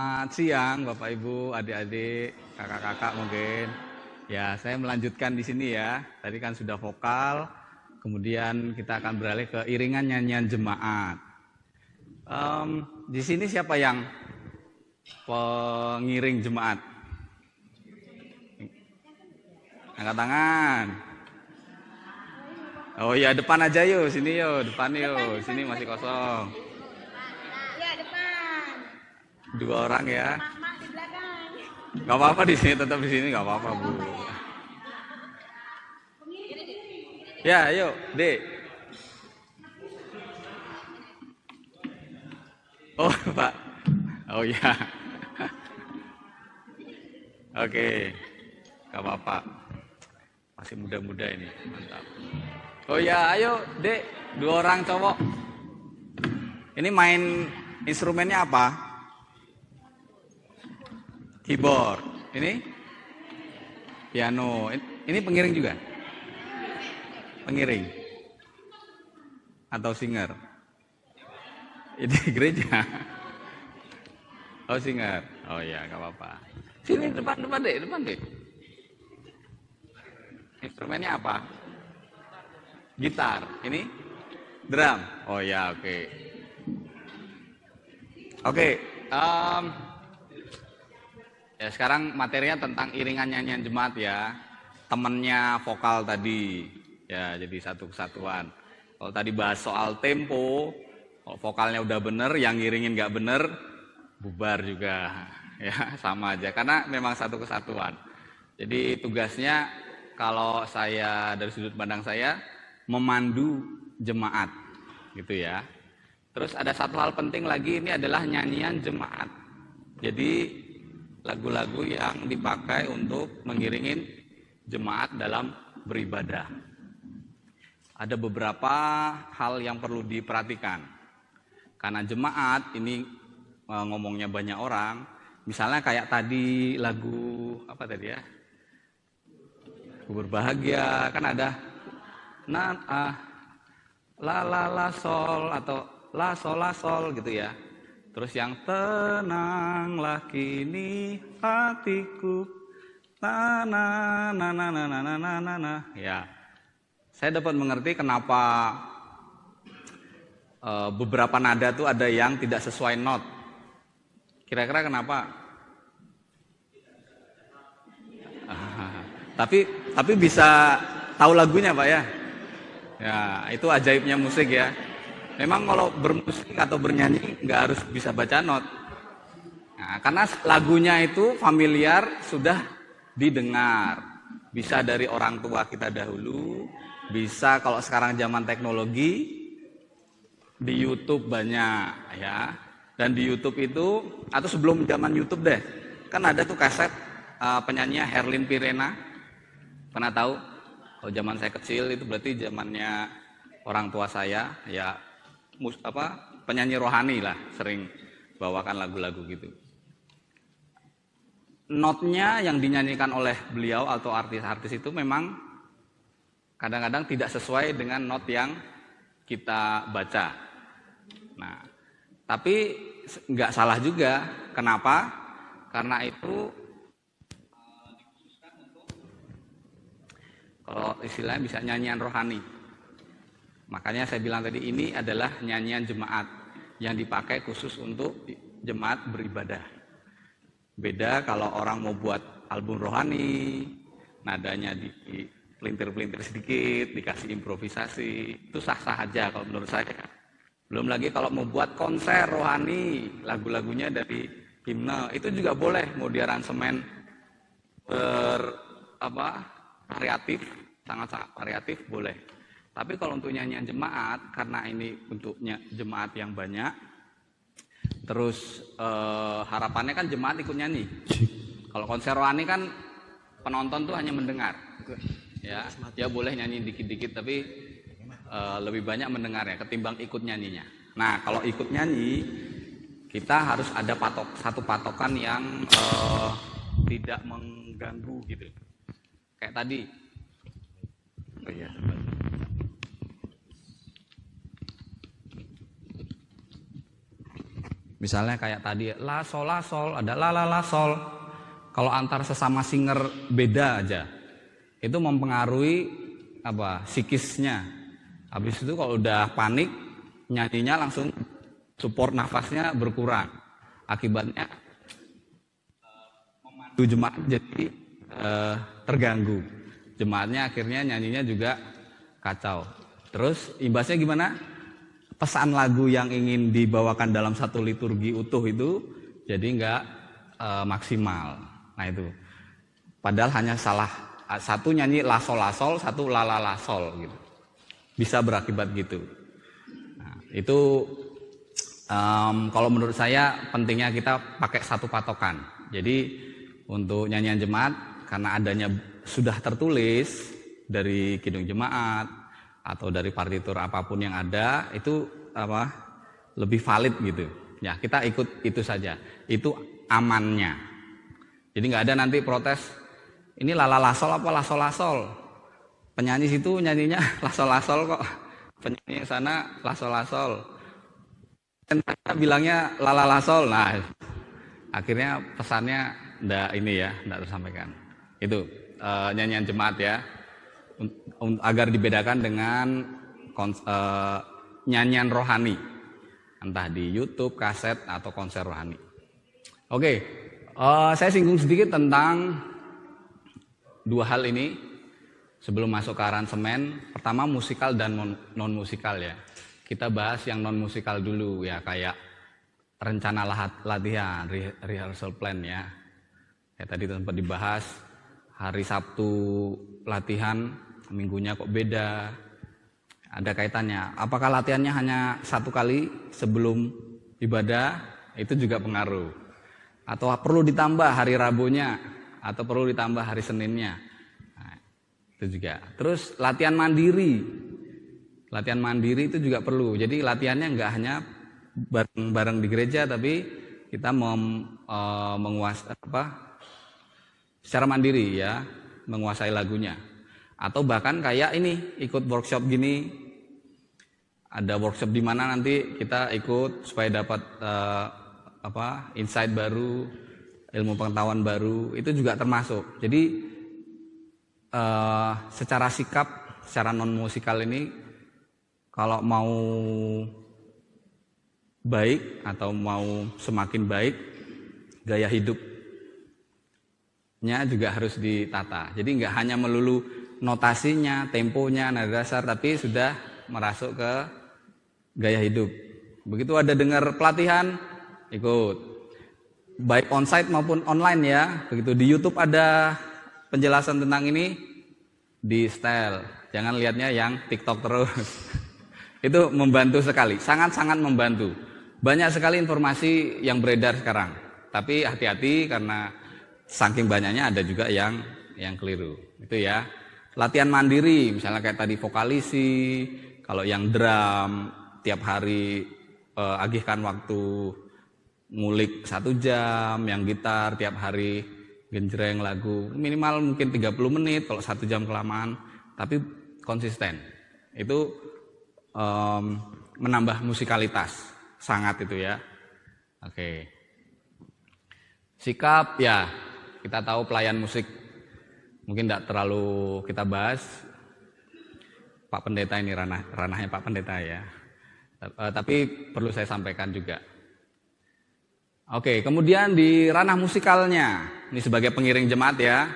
Selamat siang Bapak Ibu, adik-adik, kakak-kakak mungkin. Ya, saya melanjutkan di sini ya. Tadi kan sudah vokal, kemudian kita akan beralih ke iringan nyanyian jemaat. Di sini siapa yang pengiring jemaat? Angkat tangan. Oh iya, depan aja yuk, sini yuk, depan yuk. Sini masih kosong. Ya, depan. 2 orang ya. Mak di belakang. Gak apa-apa di sini, tetap di sini gak apa-apa Bu. Ya, yuk, Dek. Oh, Pak. Oh ya. Oke. Gak apa-apa. Masih muda-muda ini, mantap. Oh ya, ayo, Dek. 2 orang cowok. Ini main instrumennya apa? Keyboard. Ini? Piano. Ini pengiring juga? Pengiring? Atau singer? Ini gereja? Oh, singer. Oh ya, gak apa-apa. Sini, depan deh. Instrumennya apa? Gitar. Ini? Drum. Oh ya, oke. Oke. Ya sekarang materinya tentang iringan nyanyian jemaat ya. Temennya vokal tadi. Ya, jadi satu kesatuan. Kalau tadi bahas soal tempo, kalau vokalnya udah bener, yang ngiringin nggak bener, bubar juga. Ya, sama aja. Karena memang satu kesatuan. Jadi tugasnya kalau saya dari sudut pandang saya memandu jemaat, gitu ya. Terus ada satu hal penting lagi, ini adalah nyanyian jemaat. Jadi lagu-lagu yang dipakai untuk mengiringin jemaat dalam beribadah. Ada beberapa hal yang perlu diperhatikan. Karena jemaat ini ngomongnya banyak orang. Misalnya kayak tadi lagu apa tadi ya? Berbahagia, kan ada la sol atau la sol gitu ya. Terus yang tenanglah kini hatiku na ya. Saya dapat mengerti kenapa beberapa nada tuh ada yang tidak sesuai not. Kira-kira kenapa? Tapi bisa tahu lagunya Pak ya? Ya, itu ajaibnya musik ya. Memang kalau bermusik atau bernyanyi nggak harus bisa baca not. Nah, karena lagunya itu familiar, sudah didengar. Bisa dari orang tua kita dahulu, bisa kalau sekarang zaman teknologi, di YouTube banyak ya. Dan di YouTube itu, atau sebelum zaman YouTube deh, kan ada tuh kaset penyanyinya Herlin Pirena. Pernah tahu? Kalau zaman saya kecil itu berarti zamannya orang tua saya, ya penyanyi rohani lah, sering bawakan lagu-lagu gitu. Notnya yang dinyanyikan oleh beliau atau artis-artis itu memang kadang-kadang tidak sesuai dengan not yang kita baca. Nah, tapi nggak salah juga. Kenapa? Karena itu kalau istilahnya bisa nyanyian rohani. Makanya saya bilang tadi ini adalah nyanyian jemaat yang dipakai khusus untuk jemaat beribadah. Beda kalau orang mau buat album rohani, nadanya dipelintir-pelintir sedikit, dikasih improvisasi, itu sah-sah aja kalau menurut saya. Belum lagi kalau mau buat konser rohani, lagu-lagunya dari himne, itu juga boleh mau diaransemen variatif, sangat-sangat variatif boleh. Tapi kalau untuk nyanyian jemaat, karena ini bentuknya jemaat yang banyak, terus harapannya kan jemaat ikut nyanyi. Kalau konser rohani kan penonton tuh hanya mendengar. Ya boleh nyanyi dikit-dikit, tapi lebih banyak mendengar ya ketimbang ikut nyanyinya. Nah kalau ikut nyanyi, kita harus ada satu patokan yang tidak mengganggu gitu. Kayak tadi. Oh iya. Misalnya kayak tadi la sol, ada la sol. Kalau antar sesama singer beda aja, itu mempengaruhi psikisnya. Habis itu kalau udah panik, nyanyinya langsung support nafasnya berkurang. Akibatnya memandu jemaat jadi terganggu. Jemaatnya akhirnya nyanyinya juga kacau. Terus imbasnya gimana? Pesan lagu yang ingin dibawakan dalam satu liturgi utuh itu jadi nggak maksimal. Nah itu. Padahal hanya salah satu nyanyi la sol, satu la sol gitu. Bisa berakibat gitu. Nah, itu kalau menurut saya pentingnya kita pakai satu patokan. Jadi untuk nyanyian jemaat karena adanya sudah tertulis dari kidung jemaat atau dari partitur apapun yang ada itu lebih valid gitu. Ya kita ikut itu saja. Itu amannya. Jadi nggak ada nanti protes. Ini lasol apa lasol. Penyanyi situ nyanyinya lasol kok. Penyanyi sana lasol. Dan bilangnya lasol. Nah akhirnya pesannya nggak tersampaikan. Itu nyanyian jemaat ya. Agar dibedakan dengan nyanyian rohani, entah di YouTube, kaset atau konser rohani. Oke, saya singgung sedikit tentang dua hal ini sebelum masuk ke aransemen. Pertama musikal dan non musikal ya. Kita bahas yang non musikal dulu ya, kayak rencana latihan, rehearsal plan ya. Kayak tadi sempat dibahas, hari Sabtu latihan, minggunya kok beda. Ada kaitannya. Apakah latihannya hanya satu kali sebelum ibadah? Itu juga pengaruh. Atau perlu ditambah hari Rabunya, atau perlu ditambah hari Seninnya. Nah, itu juga. Terus latihan mandiri. Latihan mandiri itu juga perlu. Jadi latihannya nggak hanya bareng di gereja, tapi kita menguasai secara mandiri ya, menguasai lagunya. Atau bahkan kayak ini ikut workshop gini, ada workshop di mana nanti kita ikut supaya dapat insight baru, ilmu pengetahuan baru, itu juga termasuk. Jadi secara sikap, secara non musikal ini kalau mau baik atau mau semakin baik, gaya hidupnya juga harus ditata. Jadi nggak hanya melulu notasinya, temponya, nada dasar, tapi sudah merasuk ke gaya hidup. Begitu ada dengar pelatihan, ikut. Baik onsite maupun online ya. Begitu di YouTube ada penjelasan tentang ini, di setel. Jangan lihatnya yang TikTok terus. Itu membantu sekali, sangat-sangat membantu. Banyak sekali informasi yang beredar sekarang. Tapi hati-hati karena saking banyaknya ada juga yang keliru. Itu ya. Latihan mandiri, misalnya kayak tadi vokalisi, kalau yang drum tiap hari agihkan waktu ngulik 1 jam, yang gitar tiap hari genjreng lagu, minimal mungkin 30 menit, kalau 1 jam kelamaan, tapi konsisten. Itu menambah musikalitas, sangat itu ya. Oke. Sikap ya, kita tahu pelayan musik mungkin tidak terlalu kita bahas. Pak Pendeta ini ranahnya Pak Pendeta ya. Tapi perlu saya sampaikan juga. Oke, kemudian di ranah musikalnya, ini sebagai pengiring jemaat ya,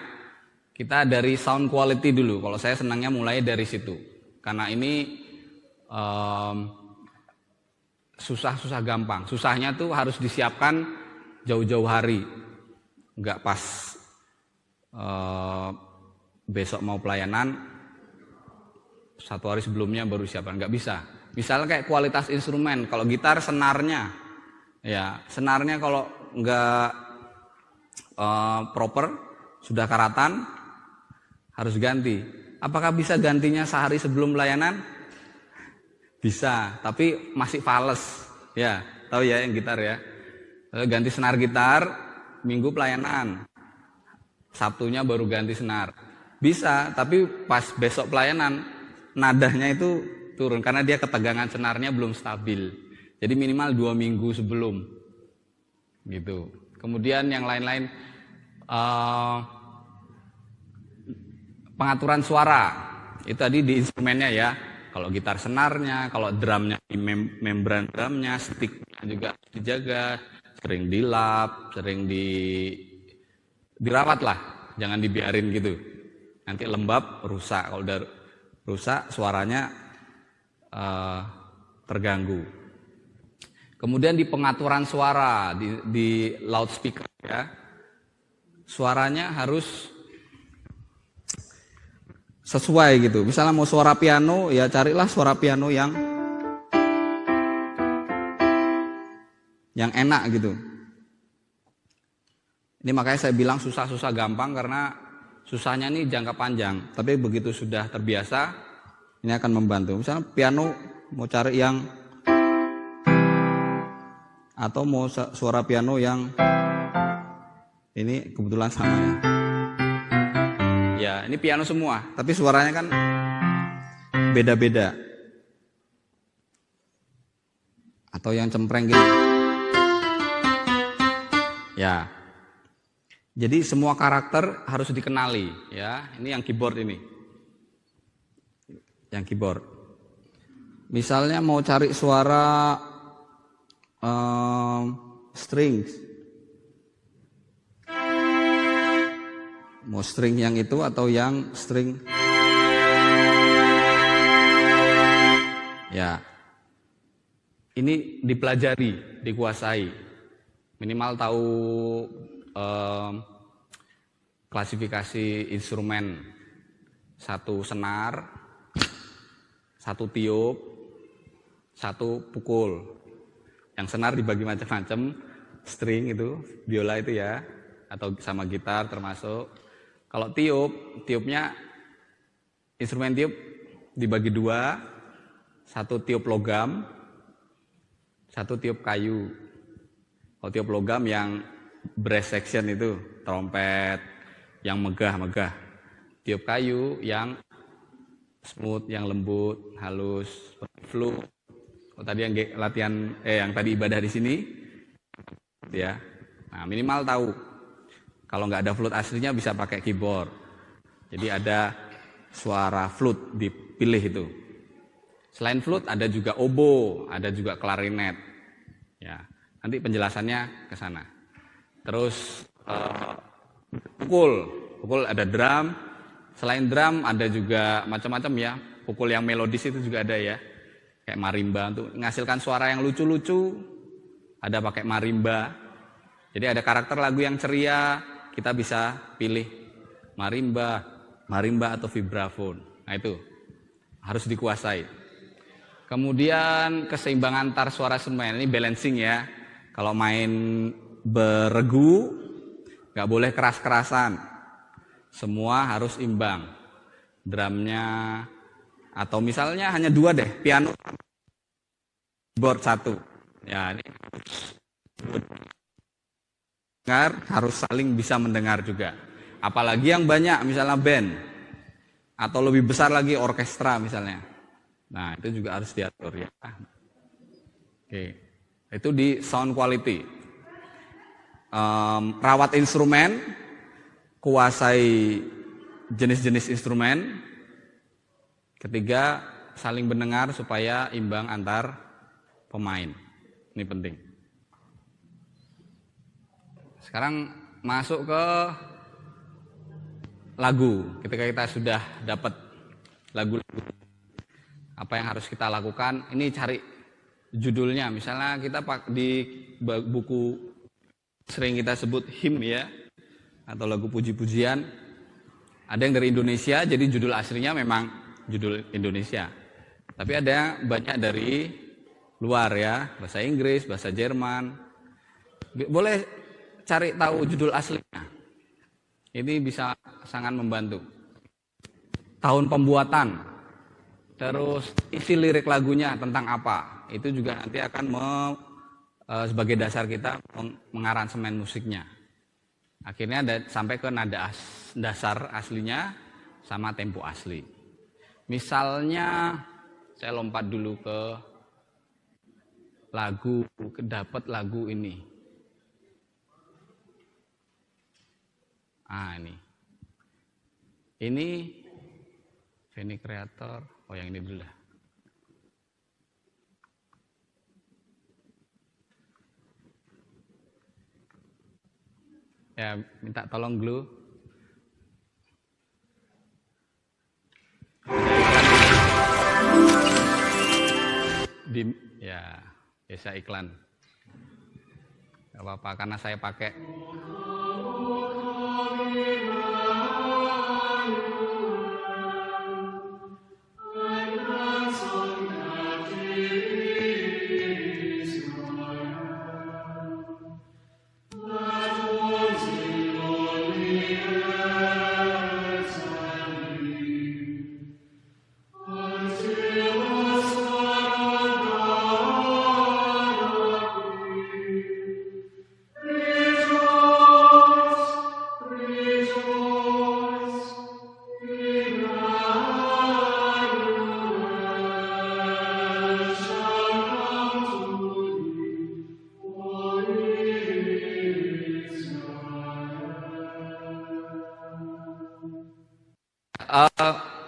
kita dari sound quality dulu. Kalau saya senangnya mulai dari situ, karena ini susah gampang. Susahnya tuh harus disiapkan jauh-jauh hari, nggak pas besok mau pelayanan 1 hari sebelumnya baru siapkan, nggak bisa. Misalnya kayak kualitas instrumen, kalau gitar senarnya kalau nggak proper, sudah karatan, harus ganti. Apakah bisa gantinya sehari sebelum pelayanan? Bisa, tapi masih fales. Ya, tahu ya yang gitar ya. Ganti senar gitar, Minggu pelayanan, Sabtunya baru ganti senar. Bisa, tapi pas besok pelayanan nadanya itu turun karena dia ketegangan senarnya belum stabil. Jadi minimal 2 minggu sebelum gitu. Kemudian yang lain-lain, pengaturan suara itu tadi di instrumennya ya. Kalau gitar senarnya, kalau drumnya di membran drumnya, sticknya juga dijaga, sering dilap, sering dirawat lah, jangan dibiarin gitu. Nanti lembab, rusak. Kalau udah rusak, suaranya terganggu. Kemudian di pengaturan suara di loudspeaker ya, suaranya harus sesuai gitu. Misalnya mau suara piano, ya carilah suara piano yang enak gitu. Ini makanya saya bilang susah-susah gampang, karena susahnya nih jangka panjang. Tapi begitu sudah terbiasa, ini akan membantu. Misalnya piano mau cari yang, atau mau suara piano yang ini kebetulan sama ya. Ya, ini piano semua, tapi suaranya kan beda-beda. Atau yang cempreng gitu. Ya. Jadi semua karakter harus dikenali ya. Ini yang keyboard ini. Yang keyboard. Misalnya mau cari suara strings. Mau string yang itu atau yang string. Ya. Ini dipelajari, dikuasai. Minimal tahu klasifikasi instrumen. Satu senar, satu tiup, satu pukul. Yang senar dibagi macam-macam, string itu, biola itu ya, atau sama gitar termasuk. Kalau tiupnya instrumen tiup dibagi dua, satu tiup logam, satu tiup kayu. Kalau tiup logam yang brass section itu, trompet, yang megah-megah. Tiup kayu yang smooth, yang lembut, halus, flute. Oh, tadi yang latihan, yang tadi ibadah di sini, ya. Nah, minimal tahu. Kalau nggak ada flute aslinya bisa pakai keyboard. Jadi ada suara flute dipilih itu. Selain flute ada juga oboe, ada juga klarinet. Ya, nanti penjelasannya ke sana. Terus pukul ada drum. Selain drum ada juga macam-macam ya. Pukul yang melodis itu juga ada ya. Kayak marimba untuk menghasilkan suara yang lucu-lucu. Ada pakai marimba. Jadi ada karakter lagu yang ceria, kita bisa pilih marimba atau vibrafon. Nah itu harus dikuasai. Kemudian keseimbangan antar suara instrumen, ini balancing ya. Kalau main beregu, nggak boleh keras-kerasan. Semua harus imbang. Drumnya, atau misalnya hanya dua deh, piano, keyboard satu. Ya ini harus saling bisa mendengar juga. Apalagi yang banyak, misalnya band, atau lebih besar lagi orkestra misalnya. Nah itu juga harus diatur ya. Oke, itu di sound quality. Rawat instrumen, kuasai jenis-jenis instrumen. Ketiga, saling mendengar supaya imbang antar pemain. Ini penting. Sekarang masuk ke lagu. Ketika kita sudah dapat lagu-lagu, apa yang harus kita lakukan? Ini cari judulnya. Misalnya kita di buku sering kita sebut hymn ya, atau lagu puji-pujian. Ada yang dari Indonesia, jadi judul aslinya memang judul Indonesia. Tapi ada banyak dari luar ya, bahasa Inggris, bahasa Jerman. Boleh cari tahu judul aslinya. Ini bisa sangat membantu. Tahun pembuatan, terus isi lirik lagunya tentang apa. Itu juga nanti akan sebagai dasar kita mengaransemen musiknya. Akhirnya sampai ke nada dasar aslinya sama tempo asli. Misalnya saya lompat dulu ke lagu, dapat lagu ini. Ini. Ini Veni Creator. Oh, yang ini dulu lah. Ya, minta tolong glue. Ya, biasa iklan. Gak apa-apa, karena saya pakai.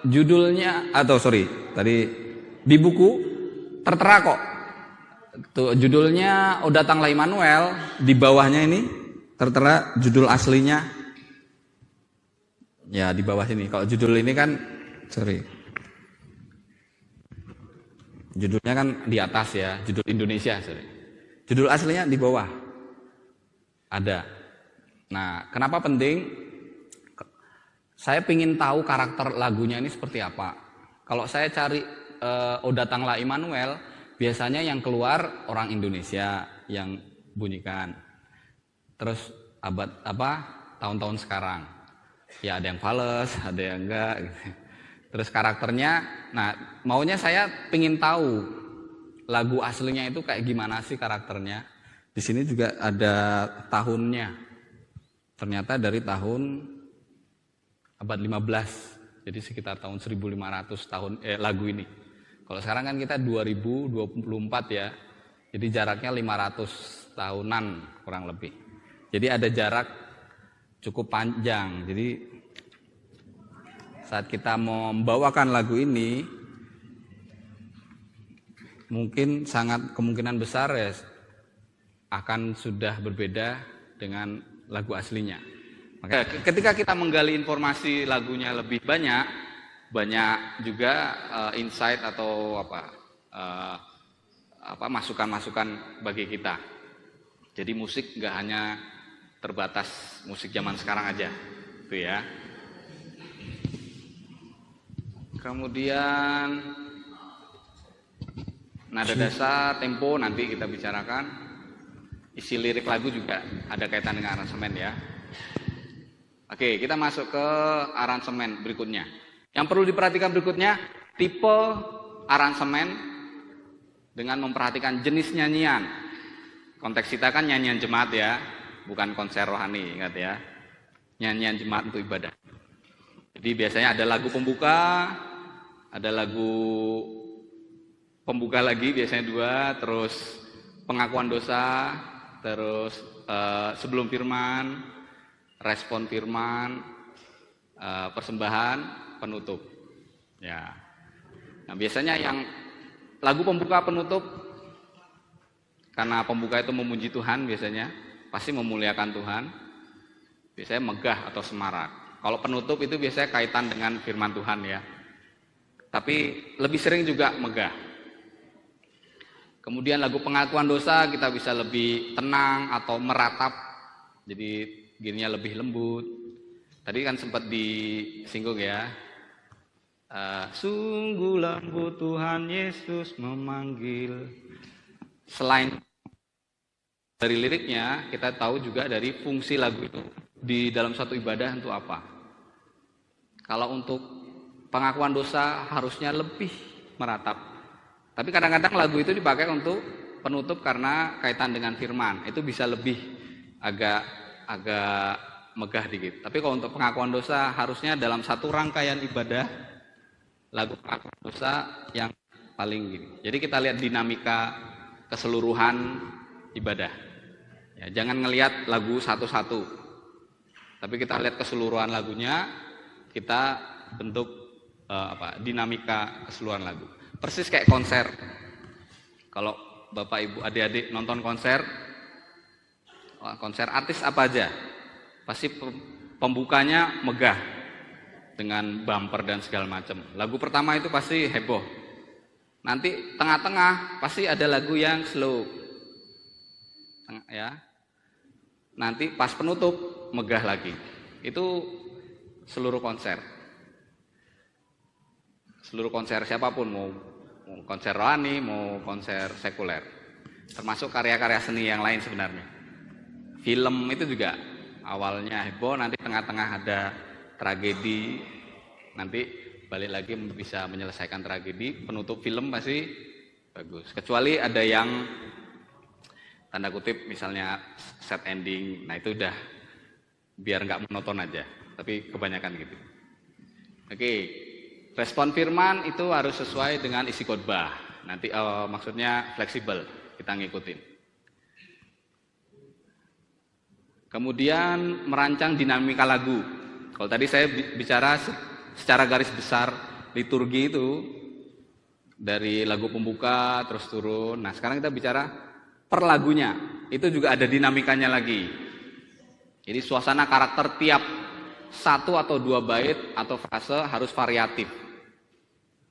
Judulnya tadi di buku tertera kok. Tuh judulnya O Datanglah Immanuel, di bawahnya ini tertera judul aslinya. Ya, di bawah sini. Kalau judul ini kan judulnya kan di atas ya, judul Indonesia, Judul aslinya di bawah. Ada. Nah, kenapa penting? Saya ingin tahu karakter lagunya ini seperti apa. Kalau saya cari O Datanglah Immanuel, biasanya yang keluar orang Indonesia yang bunyikan. Terus tahun-tahun sekarang. Ya ada yang fales, ada yang enggak. Gitu. Terus karakternya, nah maunya saya ingin tahu lagu aslinya itu kayak gimana sih karakternya. Di sini juga ada tahunnya. Ternyata dari tahun abad 15, jadi sekitar tahun 1500 tahun lagu ini. Kalau sekarang kan kita 2024 ya, jadi jaraknya 500 tahunan kurang lebih. Jadi ada jarak cukup panjang. Jadi saat kita mau membawakan lagu ini, mungkin sangat kemungkinan besar ya akan sudah berbeda dengan lagu aslinya. Maka ketika kita menggali informasi lagunya lebih banyak juga insight atau masukan-masukan bagi kita. Jadi musik nggak hanya terbatas musik zaman sekarang aja, itu ya. Kemudian nada dasar, tempo nanti kita bicarakan. Isi lirik lagu juga ada kaitan dengan aransemen ya. Oke, kita masuk ke aransemen berikutnya. Yang perlu diperhatikan berikutnya, tipe aransemen dengan memperhatikan jenis nyanyian. Konteks kita kan nyanyian jemaat ya, bukan konser rohani, ingat ya. Nyanyian jemaat untuk ibadah. Jadi biasanya ada lagu pembuka, ada lagu pembuka lagi, biasanya 2, terus pengakuan dosa, terus sebelum firman, respon firman, persembahan, penutup. Ya. Nah, biasanya yang lagu pembuka penutup, karena pembuka itu memuji Tuhan biasanya, pasti memuliakan Tuhan. Biasanya megah atau semarak. Kalau penutup itu biasanya kaitan dengan firman Tuhan ya. Tapi lebih sering juga megah. Kemudian lagu pengakuan dosa kita bisa lebih tenang atau meratap. Jadi gininya lebih lembut. Tadi kan sempat disinggung ya. Sungguh lembut Tuhan Yesus memanggil. Selain dari liriknya, kita tahu juga dari fungsi lagu itu di dalam suatu ibadah untuk apa. Kalau untuk pengakuan dosa harusnya lebih meratap. Tapi kadang-kadang lagu itu dipakai untuk penutup karena kaitan dengan firman. Itu bisa lebih agak megah dikit. Tapi kalau untuk pengakuan dosa harusnya dalam satu rangkaian ibadah lagu pengakuan dosa yang paling gini. Jadi kita lihat dinamika keseluruhan ibadah. Ya, jangan ngelihat lagu satu-satu. Tapi kita lihat keseluruhan lagunya, kita bentuk dinamika keseluruhan lagu. Persis kayak konser. Kalau Bapak Ibu adik-adik nonton konser artis apa aja, pasti pembukanya megah dengan bumper dan segala macam. Lagu pertama itu pasti heboh. Nanti tengah-tengah pasti ada lagu yang slow. Ya. Nanti pas penutup megah lagi. Itu seluruh konser. Seluruh konser siapapun, mau konser rohani, mau konser sekuler. Termasuk karya-karya seni yang lain sebenarnya. Film itu juga awalnya heboh, nanti tengah-tengah ada tragedi, nanti balik lagi bisa menyelesaikan tragedi, penutup film pasti bagus. Kecuali ada yang tanda kutip misalnya set ending, nah itu udah biar nggak monoton aja, tapi kebanyakan gitu. Oke, respon firman itu harus sesuai dengan isi khotbah. Nanti maksudnya fleksibel, kita ngikutin. Kemudian merancang dinamika lagu. Kalau tadi saya bicara secara garis besar liturgi itu dari lagu pembuka terus turun. Nah, sekarang kita bicara per lagunya. Itu juga ada dinamikanya lagi. Jadi suasana karakter tiap satu atau dua bait atau frase harus variatif.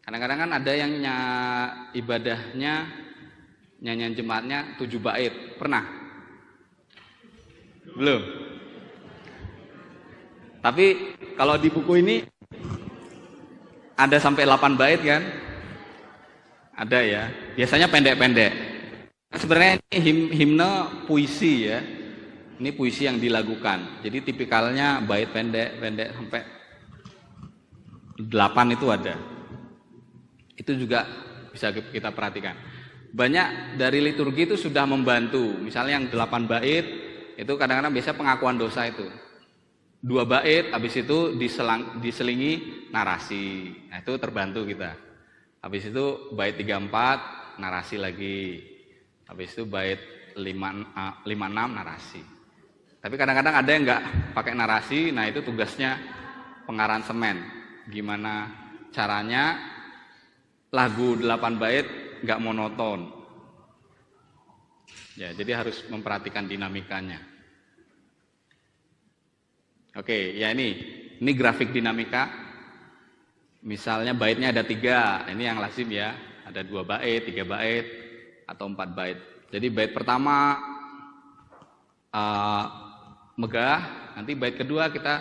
Kadang-kadang kan ada yang ibadahnya nyanyian jemaatnya 7 bait. Pernah? Belum. Tapi kalau di buku ini ada sampai 8 bait kan? Ada ya. Biasanya pendek-pendek. Sebenarnya ini himne puisi ya. Ini puisi yang dilakukan. Jadi tipikalnya bait pendek-pendek sampai 8 itu ada. Itu juga bisa kita perhatikan. Banyak dari liturgi itu sudah membantu. Misalnya yang 8 bait itu kadang-kadang biasa pengakuan dosa itu. 2 bait, habis itu diselingi narasi. Nah itu terbantu kita. Habis itu bait 34, narasi lagi. Habis itu bait 56, narasi. Tapi kadang-kadang ada yang nggak pakai narasi, nah itu tugasnya pengaransemen. Gimana caranya lagu 8 bait nggak monoton. Ya, jadi harus memperhatikan dinamikanya. Oke, ya ini grafik dinamika. Misalnya baitnya ada 3, ini yang lazim ya. Ada 2 bait, 3 bait, atau 4 bait. Jadi bait pertama megah, nanti bait kedua kita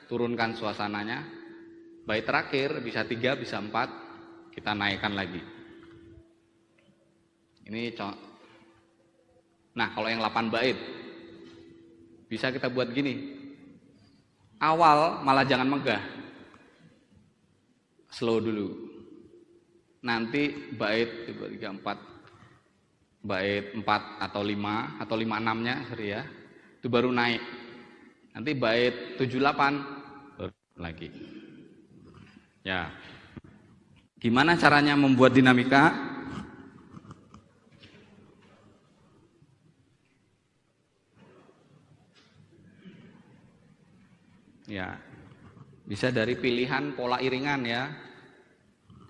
turunkan suasananya. Bait terakhir bisa 3, bisa 4, kita naikkan lagi. Ini nah, kalau yang 8 bait bisa kita buat gini. Awal malah jangan megah. Slow dulu. Nanti bait 2 3 4 bait 4 atau 5 atau 5 6-nya ya. Itu baru naik. Nanti bait 7 8 baru lagi. Ya. Gimana caranya membuat dinamika? Ya, bisa dari pilihan pola iringan ya.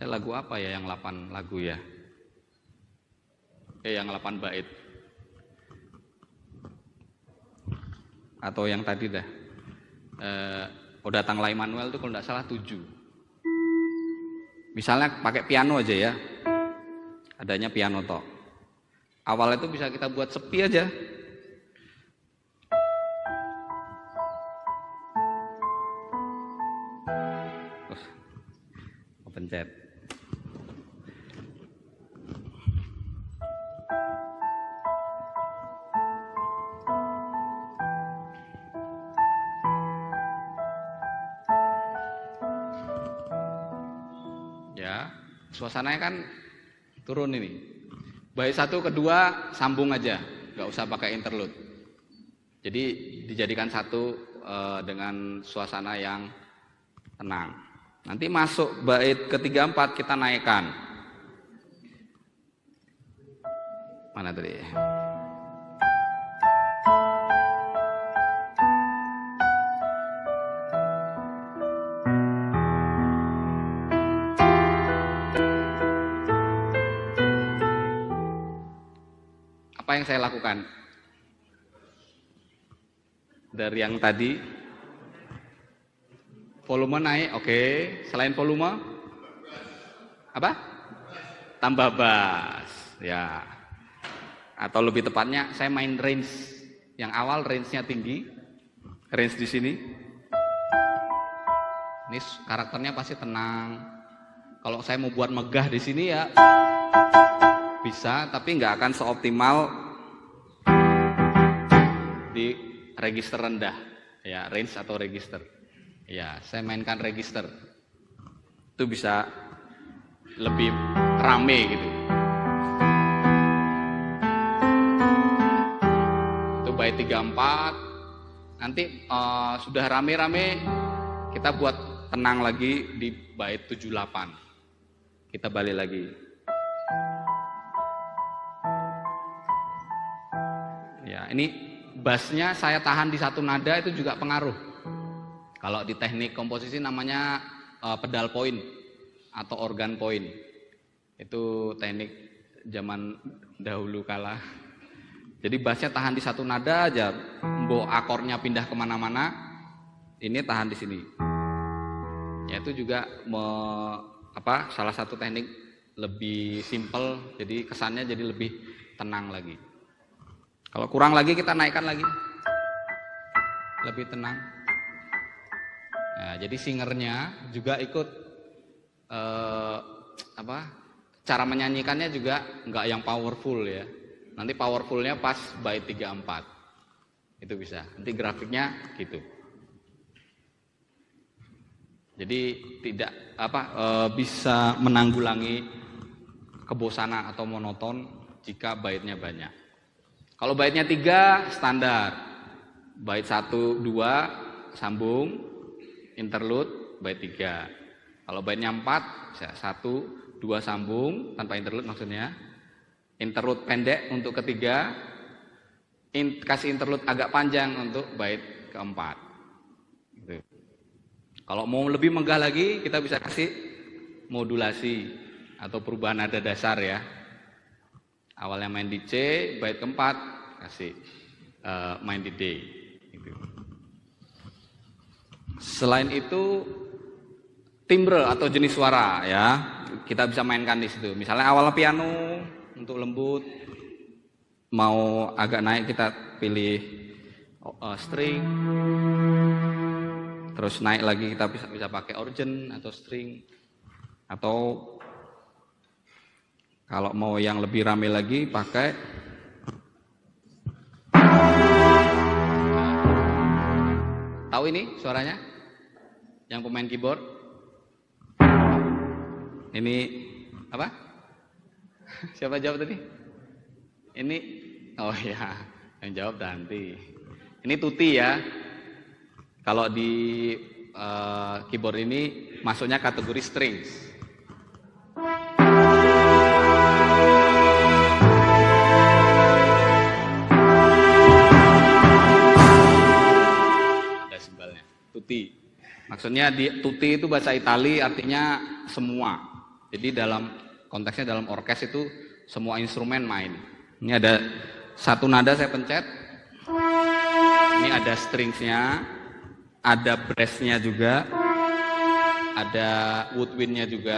Lagu apa ya yang 8 lagu ya? Yang 8 bait. Atau yang tadi dah. Oh datanglah Immanuel itu kalau tidak salah 7. Misalnya pakai piano aja ya. Adanya piano toh. Awal itu bisa kita buat sepi aja. Pencet. Ya, suasananya kan turun ini. Bait 1 kedua sambung aja, nggak usah pakai interlude. Jadi dijadikan satu dengan suasana yang tenang. Nanti masuk bait ketiga 4 kita naikkan. Mana tadi? Apa yang saya lakukan? Dari yang tadi, volume naik, oke. Selain volume, apa? Tambah bass, ya. Atau lebih tepatnya, saya main range. Yang awal range-nya tinggi, range di sini. Ini karakternya pasti tenang. Kalau saya mau buat megah di sini ya bisa, tapi nggak akan seoptimal di register rendah, ya range atau register. Ya, saya mainkan register. Itu bisa lebih rame gitu. Itu bait 34. Nanti sudah rame-rame kita buat tenang lagi di bait 78. Kita balik lagi. Ya, ini bassnya saya tahan di satu nada itu juga pengaruh. Kalau di teknik komposisi namanya pedal point atau organ point. Itu teknik zaman dahulu kala. Jadi bassnya tahan di satu nada aja, mau akornya pindah kemana-mana, ini tahan di sini. Ya itu juga salah satu teknik lebih simple, jadi kesannya jadi lebih tenang lagi. Kalau kurang lagi kita naikkan lagi, lebih tenang. Nah, jadi singernya juga ikut cara menyanyikannya juga nggak yang powerful ya. Nanti powerfulnya pas bait 34. Itu bisa. Nanti grafiknya gitu. Jadi tidak bisa menanggulangi kebosanan atau monoton jika baitnya banyak. Kalau baitnya 3 standar. Bait 1, 2 sambung, interlude, bait 3. Kalau baitnya 4, 1, 2 sambung tanpa interlude maksudnya. Interlude pendek untuk ketiga, kasih interlude agak panjang untuk bait keempat. Gitu. Kalau mau lebih megah lagi, kita bisa kasih modulasi atau perubahan nada dasar ya. Awalnya main di C, bait keempat kasih main di D. Gitu. Selain itu, timbre atau jenis suara ya, kita bisa mainkan di situ. Misalnya awal piano untuk lembut, mau agak naik kita pilih string. Terus naik lagi kita bisa pakai organ atau string, atau kalau mau yang lebih rame lagi pakai tahu ini suaranya yang pemain keyboard ini apa? Siapa jawab tadi? Ini oh ya yang jawab Danti. Ini tuti ya. Kalau di keyboard ini masuknya kategori strings. Ada simbolnya, tutti. Maksudnya tutti itu bahasa Itali artinya semua. Jadi dalam konteksnya dalam orkes itu semua instrumen main. Ini ada satu nada saya pencet. Ini ada stringsnya. Ada brassnya juga, ada woodwindnya juga,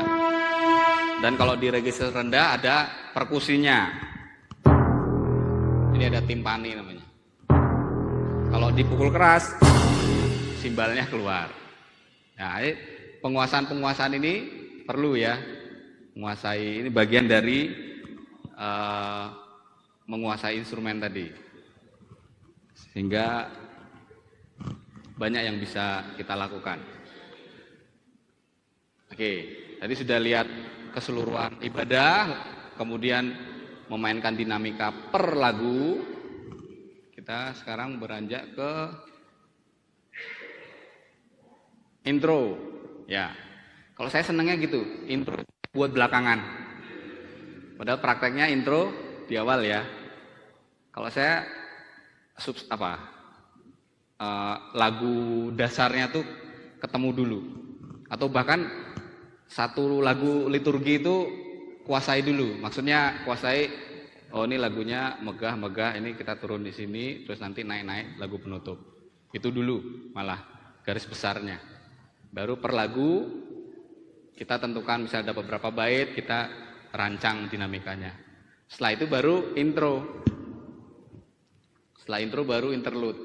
dan kalau di register rendah ada perkusinya. Ini ada timpani namanya. Kalau dipukul keras, simbalnya keluar. Nah, penguasaan ini perlu ya, menguasai ini bagian dari menguasai instrumen tadi, sehingga banyak yang bisa kita lakukan. Oke, tadi sudah lihat keseluruhan ibadah, kemudian memainkan dinamika per lagu. Kita sekarang beranjak ke intro. Ya, kalau saya senangnya gitu, intro buat belakangan. Padahal prakteknya intro di awal ya. Kalau saya lagu dasarnya tuh ketemu dulu, atau bahkan satu lagu liturgi itu kuasai dulu, maksudnya kuasai Oh ini lagunya megah-megah, ini kita turun di sini, terus nanti naik-naik lagu penutup. Itu dulu malah garis besarnya. Baru per lagu kita tentukan misalnya ada beberapa bait, kita rancang dinamikanya. Setelah itu baru intro. Setelah intro baru interlude,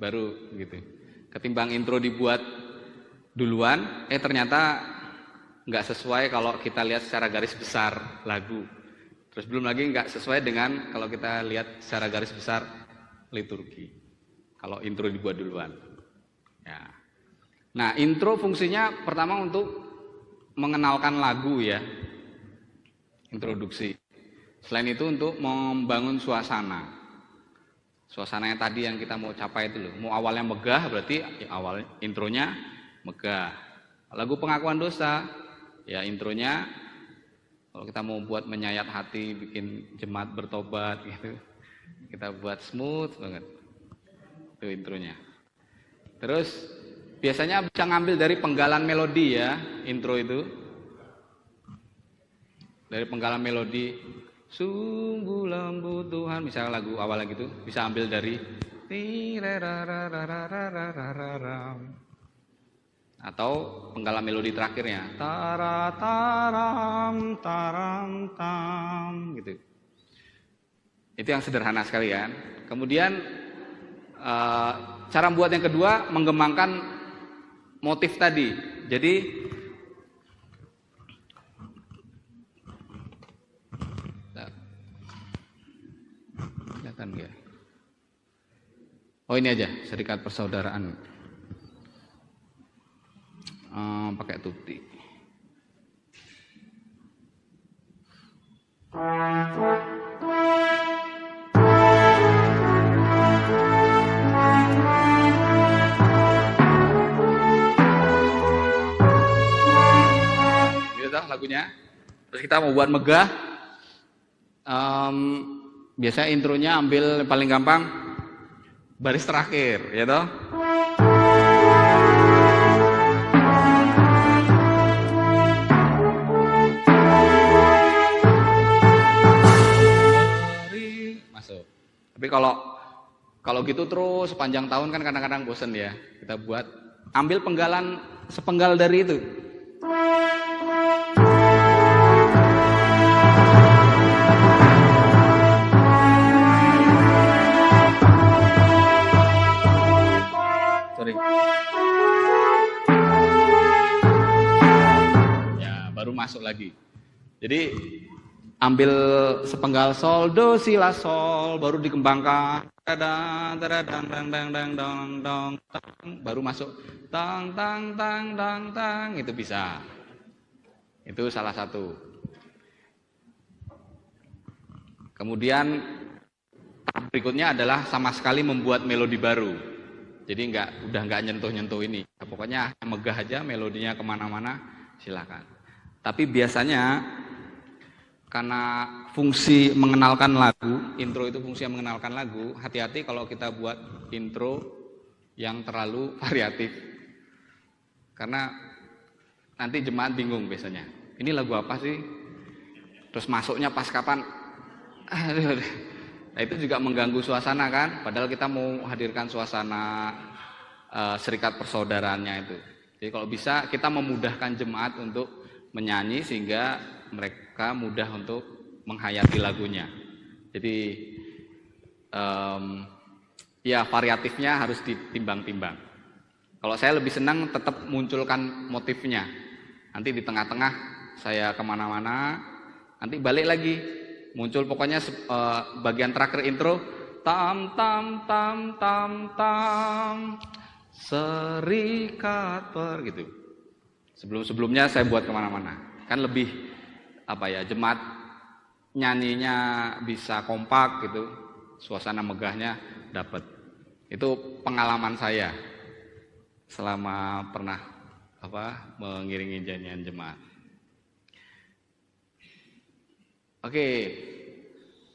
baru gitu. Ketimbang intro dibuat duluan, ternyata nggak sesuai kalau kita lihat secara garis besar lagu. Terus belum lagi nggak sesuai dengan kalau kita lihat secara garis besar liturgi. Kalau intro dibuat duluan. Ya. Nah, intro fungsinya pertama untuk mengenalkan lagu ya. Introduksi. Selain itu untuk membangun suasana. Suasana yang tadi yang kita mau capai itu loh. Mau awalnya megah berarti ya awal intronya megah. Lagu pengakuan dosa ya intronya kalau kita mau buat menyayat hati, bikin jemaat bertobat gitu. Kita buat smooth banget. Itu intronya. Terus biasanya bisa ngambil dari penggalan melodi ya, intro itu. Dari penggalan melodi, sungguh lembut Tuhan, misalnya lagu awalnya gitu, bisa ambil dari atau penggalan melodi terakhirnya tarataram taram tam gitu. Itu yang sederhana sekali kan. Kemudian cara buat yang kedua mengembangkan motif tadi. Jadi kelihatan ya. Oh ini aja serikat persaudaraan. Pakai tuti. Gitu lagunya. Terus kita mau buat megah. Biasanya intronya ambil paling gampang baris terakhir, ya toh. Tapi kalau gitu terus sepanjang tahun kan kadang-kadang bosen ya. Kita buat ambil penggalan sepenggal dari itu. Sorry. Ya, baru masuk lagi. Jadi ambil sepenggal sol do si la sol baru dikembangkan baru masuk tang tang tang tang tang itu bisa. Itu salah satu. Kemudian berikutnya adalah sama sekali membuat melodi baru. Jadi udah nggak nyentuh-nyentuh ini. Pokoknya megah aja melodinya kemana-mana silakan. Tapi biasanya karena fungsi mengenalkan lagu, intro itu fungsi mengenalkan lagu, hati-hati kalau kita buat intro yang terlalu variatif. Karena nanti jemaat bingung biasanya. Ini lagu apa sih? Terus masuknya pas kapan? Nah itu juga mengganggu suasana kan? Padahal kita mau hadirkan suasana serikat persaudaraannya itu. Jadi kalau bisa kita memudahkan jemaat untuk menyanyi sehingga mereka mudah untuk menghayati lagunya. Jadi ya variatifnya harus ditimbang-timbang. Kalau saya lebih senang tetap munculkan motifnya. Nanti di tengah-tengah saya kemana-mana, nanti balik lagi muncul pokoknya bagian terakhir intro tam tam tam tam tam serikat gitu. Sebelumnya saya buat kemana-mana. Kan lebih jemaat nyanyinya bisa kompak gitu, suasana megahnya dapat. Itu pengalaman saya selama pernah mengiringi nyanyian jemaat. Oke,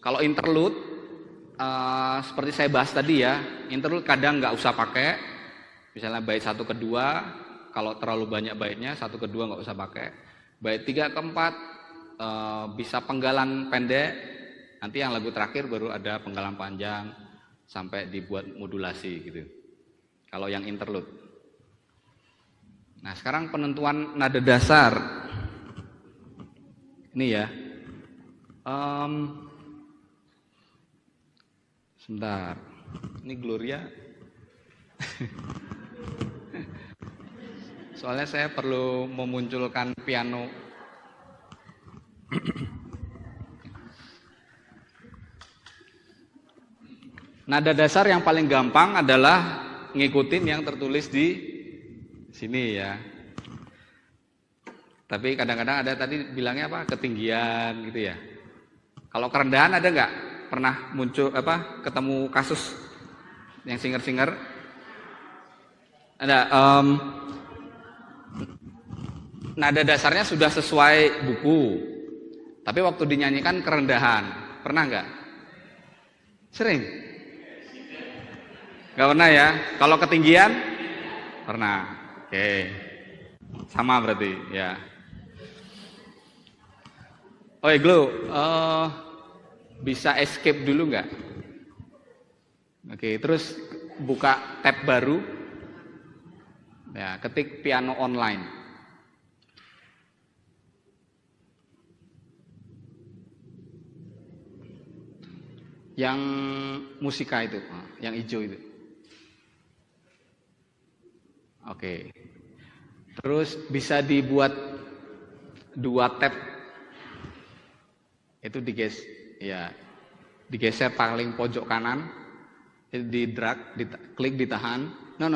kalau interlude seperti saya bahas tadi ya, interlude kadang nggak usah pakai, misalnya bait 1 ke 2, kalau terlalu banyak baitnya 1 ke 2 nggak usah pakai. Bait 3 ke 4 bisa penggalan pendek, Nanti yang lagu terakhir baru ada penggalan panjang sampai dibuat modulasi gitu. Kalau yang interlude. Nah, sekarang penentuan nada dasar. Ini ya. Sebentar. Ini Gloria. Soalnya saya perlu memunculkan piano. Nada dasar yang paling gampang adalah ngikutin yang tertulis di sini ya. Tapi kadang-kadang ada tadi bilangnya apa? Ketinggian gitu ya. Kalau kerendahan ada nggak? Pernah muncul ketemu kasus yang singer-singer? Ada. Nada dasarnya sudah sesuai buku, tapi waktu dinyanyikan kerendahan. Pernah nggak? Sering? Nggak pernah ya? Kalau ketinggian? Pernah. Oke. Sama berarti ya. Oh Glo, bisa escape dulu nggak? Oke, terus buka tab baru. Ya, ketik piano online. Yang musika itu, yang hijau itu. Oke. Terus bisa dibuat 2 tab. Itu digeser paling pojok kanan, di drag, klik ditahan. No.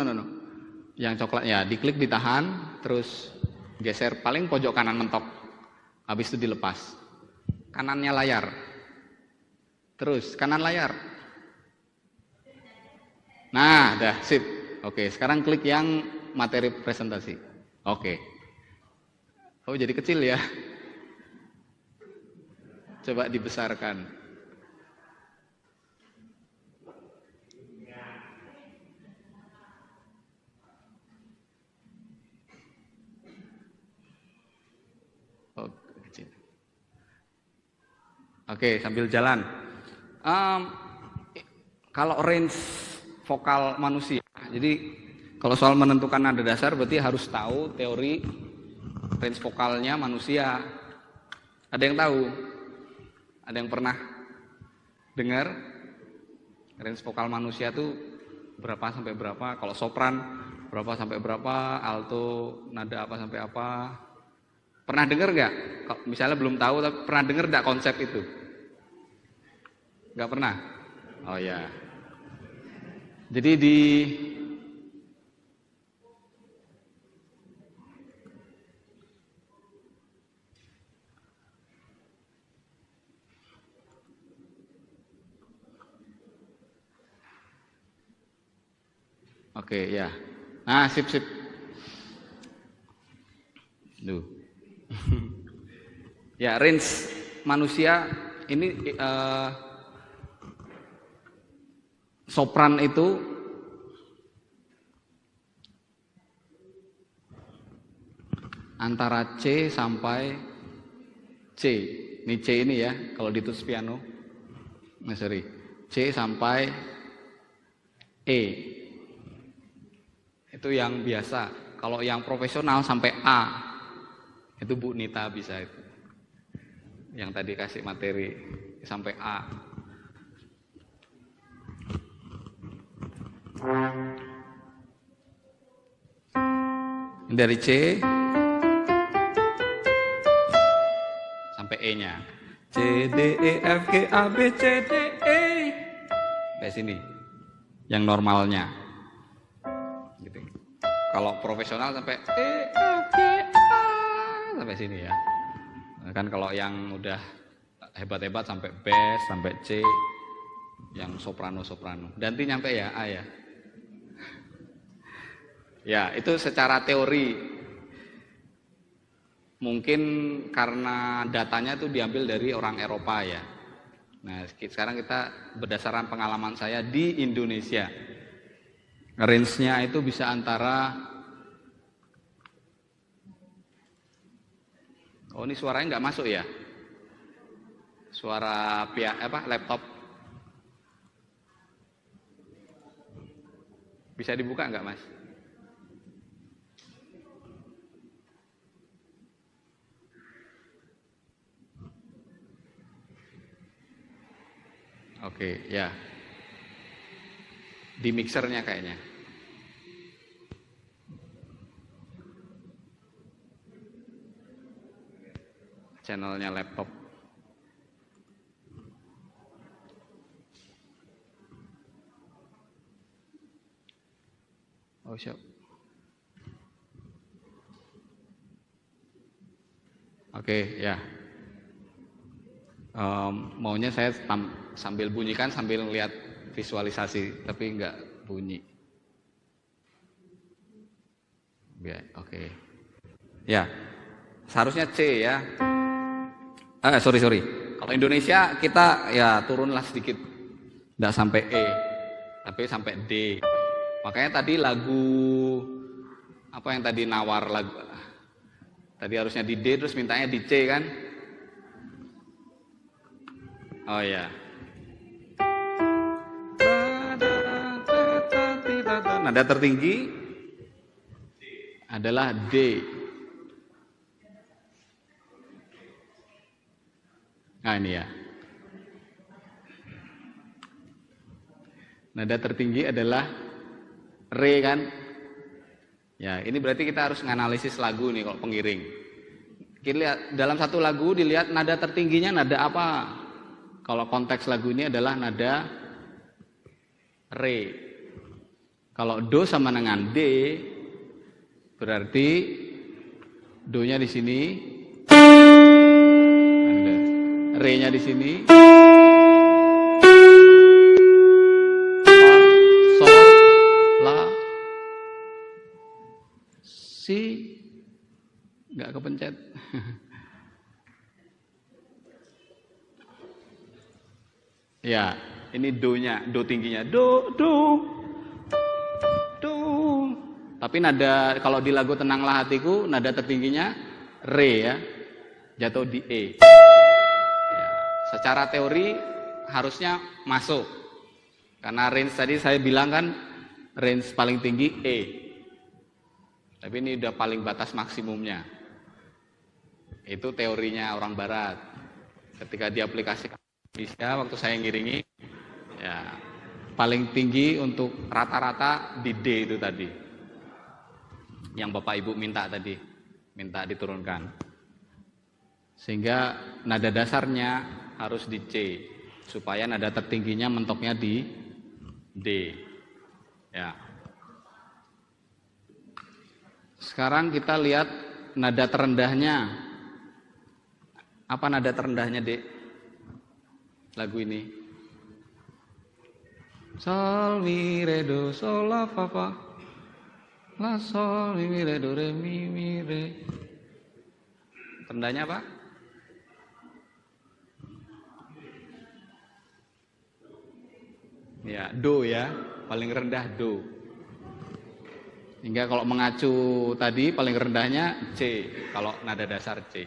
Yang coklat ya, diklik ditahan, terus geser paling pojok kanan mentok. Habis itu dilepas. Kanannya layar. Terus kanan layar. Nah, dah sip. Oke, sekarang klik yang materi presentasi. Oke. Oh, jadi kecil ya. Coba dibesarkan. Oh, kecil. Oke, sambil jalan. Kalau range vokal manusia, jadi kalau soal menentukan nada dasar berarti harus tahu teori range vokalnya manusia. Ada yang tahu? Ada yang pernah dengar range vokal manusia tuh berapa sampai berapa? Kalau sopran berapa sampai berapa? Alto nada apa sampai apa? Pernah dengar nggak? Misalnya belum tahu, tapi pernah dengar nggak konsep itu? Nggak pernah? Oh ya. Jadi Oke ya. Nah, sip. Duh. Ya, range manusia ini sopran itu antara C sampai C. Ini C ini ya, kalau ditulis piano. Nah, sorry. C sampai E. Itu yang biasa. Kalau yang profesional sampai A. Itu Bu Nita bisa itu. Yang tadi kasih materi sampai A. Dari C sampai E-nya. C D E F G A B C D E. Sampai sini. Yang normalnya. Gitu. Kalau profesional sampai E F G A sampai sini ya. Kan kalau yang udah hebat-hebat sampai bass, sampai C, yang soprano. Nanti nyampe ya A ya. Ya, itu secara teori. Mungkin karena datanya itu diambil dari orang Eropa ya. Nah, sekarang kita berdasarkan pengalaman saya di Indonesia. Range-nya itu bisa antara, oh ini suaranya nggak masuk ya? Suara laptop. Bisa dibuka nggak, Mas? Oke, ya. Di mixernya kayaknya. Channelnya laptop. Oh, siap. Oke, ya. Maunya saya sambil bunyikan sambil lihat visualisasi, tapi enggak bunyi. Ya, oke. Ya, seharusnya C ya. Sorry. Kalau Indonesia kita ya turunlah sedikit, enggak sampai E, tapi sampai D. Makanya tadi lagu apa yang tadi nawar lagu, tadi harusnya di D terus mintanya di C kan? Oh ya. Nada tertinggi adalah D. Nah ini ya. Nada tertinggi adalah Re kan? Ya, ini berarti kita harus menganalisis lagu nih kalau pengiring. Kita lihat dalam satu lagu dilihat nada tertingginya nada apa? Kalau konteks lagu ini adalah nada Re. Kalau Do sama dengan D, berarti Do-nya di sini, Re-nya di sini, Sol, La, Si, nggak kepencet. Ya, ini do-nya, do tingginya, do. Tapi nada kalau di lagu Tenanglah Hatiku, nada tertingginya Re ya, jatuh di E. Ya, secara teori harusnya masuk, karena range tadi saya bilang kan range paling tinggi E. Tapi ini udah paling batas maksimumnya. Itu teorinya orang Barat. Ketika diaplikasikan di Indonesia waktu saya ngiringi, ya paling tinggi untuk rata-rata di D itu tadi. Yang Bapak Ibu minta tadi, minta diturunkan. Sehingga nada dasarnya harus di C, supaya nada tertingginya mentoknya di D. Ya. Sekarang kita lihat nada terendahnya. Apa nada terendahnya, Dek? Lagu ini. Sol, mi, re, do, sol, la, fa, fa. La, sol, mi, re, do, re, mi, re. Terendahnya apa? Ya, do ya. Paling rendah do. Hingga kalau mengacu tadi paling rendahnya C, kalau nada dasar C.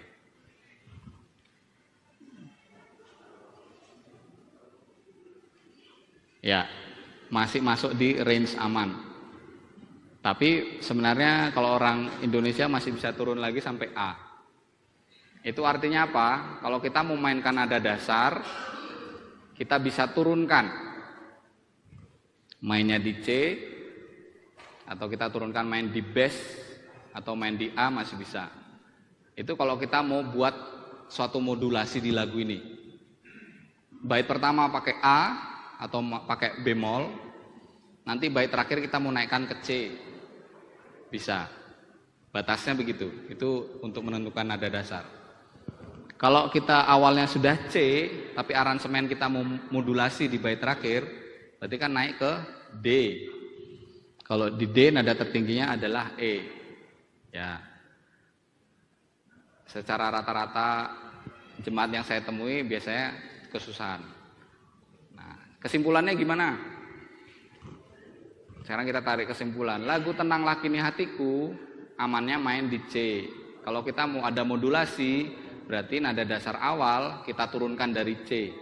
Ya, masih masuk di range aman. Tapi sebenarnya kalau orang Indonesia masih bisa turun lagi sampai A. Itu artinya apa? Kalau kita mau mainkan nada dasar, kita bisa turunkan. Mainnya di C, atau kita turunkan main di bass atau main di A masih bisa. Itu kalau kita mau buat suatu modulasi di lagu ini. Bait pertama pakai A atau pakai bemol, nanti bait terakhir kita mau naikkan ke C. Bisa. Batasnya begitu. Itu untuk menentukan nada dasar. Kalau kita awalnya sudah C, tapi aransemen kita mau modulasi di bait terakhir, berarti kan naik ke D. Kalau di D nada tertingginya adalah E. Ya. Secara rata-rata jemaat yang saya temui biasanya kesusahan. Nah, kesimpulannya gimana? Sekarang kita tarik kesimpulan. Lagu Tenanglah Kini Hatiku amannya main di C. Kalau kita mau ada modulasi, berarti nada dasar awal kita turunkan dari C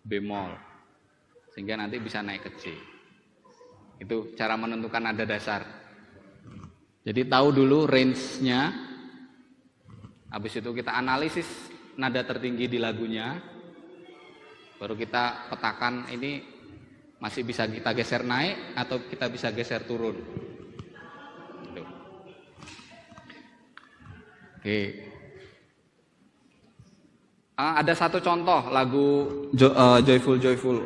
bemol sehingga nanti bisa naik ke C. Itu cara menentukan nada dasar. Jadi tahu dulu range-nya, habis itu kita analisis nada tertinggi di lagunya, baru kita petakan ini masih bisa kita geser naik atau kita bisa geser turun. Gitu. Oke. Ada satu contoh lagu Joyful Joyful.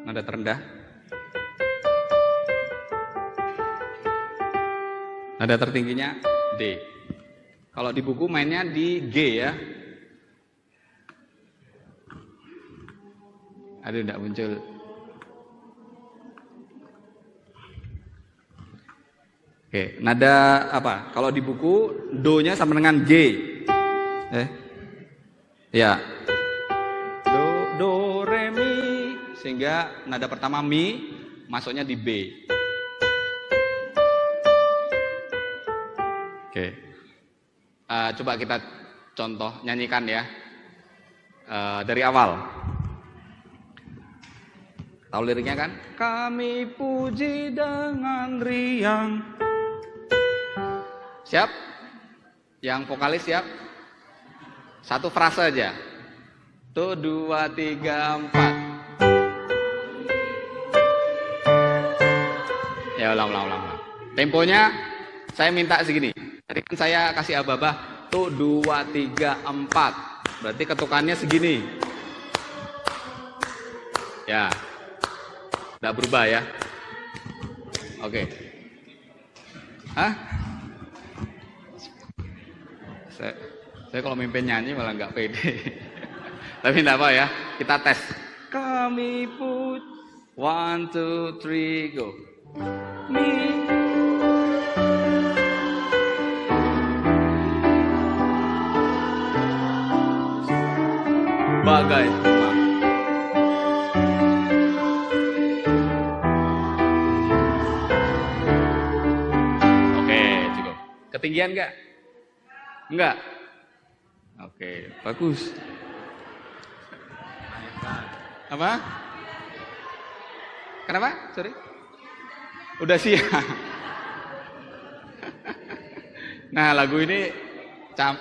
Nada terendah. Nada tertingginya D. Kalau di buku mainnya di G ya. Aduh, enggak muncul. Oke, nada apa? Kalau di buku do-nya sama dengan G. Ya. Do, re, mi. Sehingga nada pertama mi masuknya di B. Oke. Coba kita contoh nyanyikan ya. Dari awal. Tahu liriknya kan? Kami puji dengan riang. Siap? Yang vokalis siap? Satu frase aja. Tuh, 2, 3, 4. Ya, ulang. Temponya saya minta segini. Tadi kan saya kasih aba-aba. Tuh, 2, 3, 4. Berarti ketukannya segini. Ya. Nggak berubah ya. Oke. Hah? Saya kalau mimpin nyanyi malah nggak pede. Tapi nggak apa ya. Kita tes. Kami put 1, 2, 3, go. Mi. Bagai rumah. Oke, cukup. Ketinggian nggak? Enggak. Oke, bagus. Apa? Kenapa? Sorry. Udah siap. Nah, lagu ini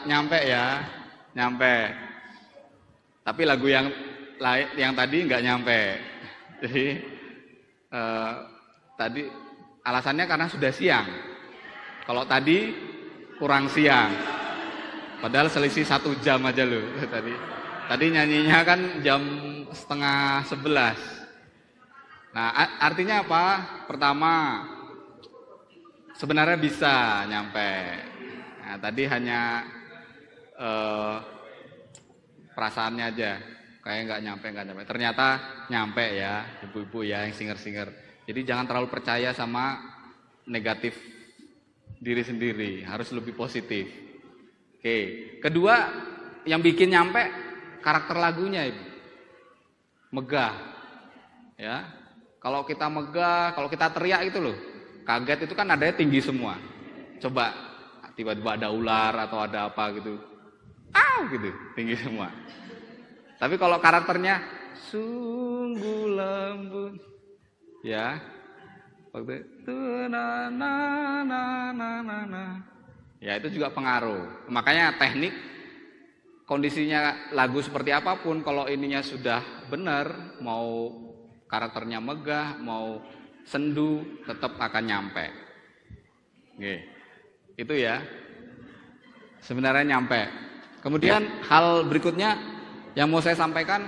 nyampe ya, nyampe. Tapi lagu yang tadi nggak nyampe. Jadi tadi alasannya karena sudah siang. Kalau tadi kurang siang. Padahal selisih 1 jam aja loh tadi. Tadi nyanyinya kan jam 10:30. Nah, artinya apa? Pertama, sebenarnya bisa nyampe. Nah, tadi hanya perasaannya aja, kayak nggak nyampe. Ternyata nyampe ya, ibu-ibu ya yang singer-singer. Jadi jangan terlalu percaya sama negatif diri sendiri, harus lebih positif. Oke, kedua yang bikin nyampe karakter lagunya, Ibu. Megah, ya. Kalau kita megah, kalau kita teriak itu loh, kaget itu kan nadanya tinggi semua. Coba tiba-tiba ada ular atau ada apa gitu, gitu, tinggi semua. Tapi kalau karakternya sungguh lembut, ya, waktu itu ya itu juga pengaruh. Makanya teknik, kondisinya lagu seperti apapun, kalau ininya sudah benar, mau karakternya megah, mau sendu, tetap akan nyampe. Oke, itu ya, sebenarnya nyampe. Kemudian hal berikutnya yang mau saya sampaikan,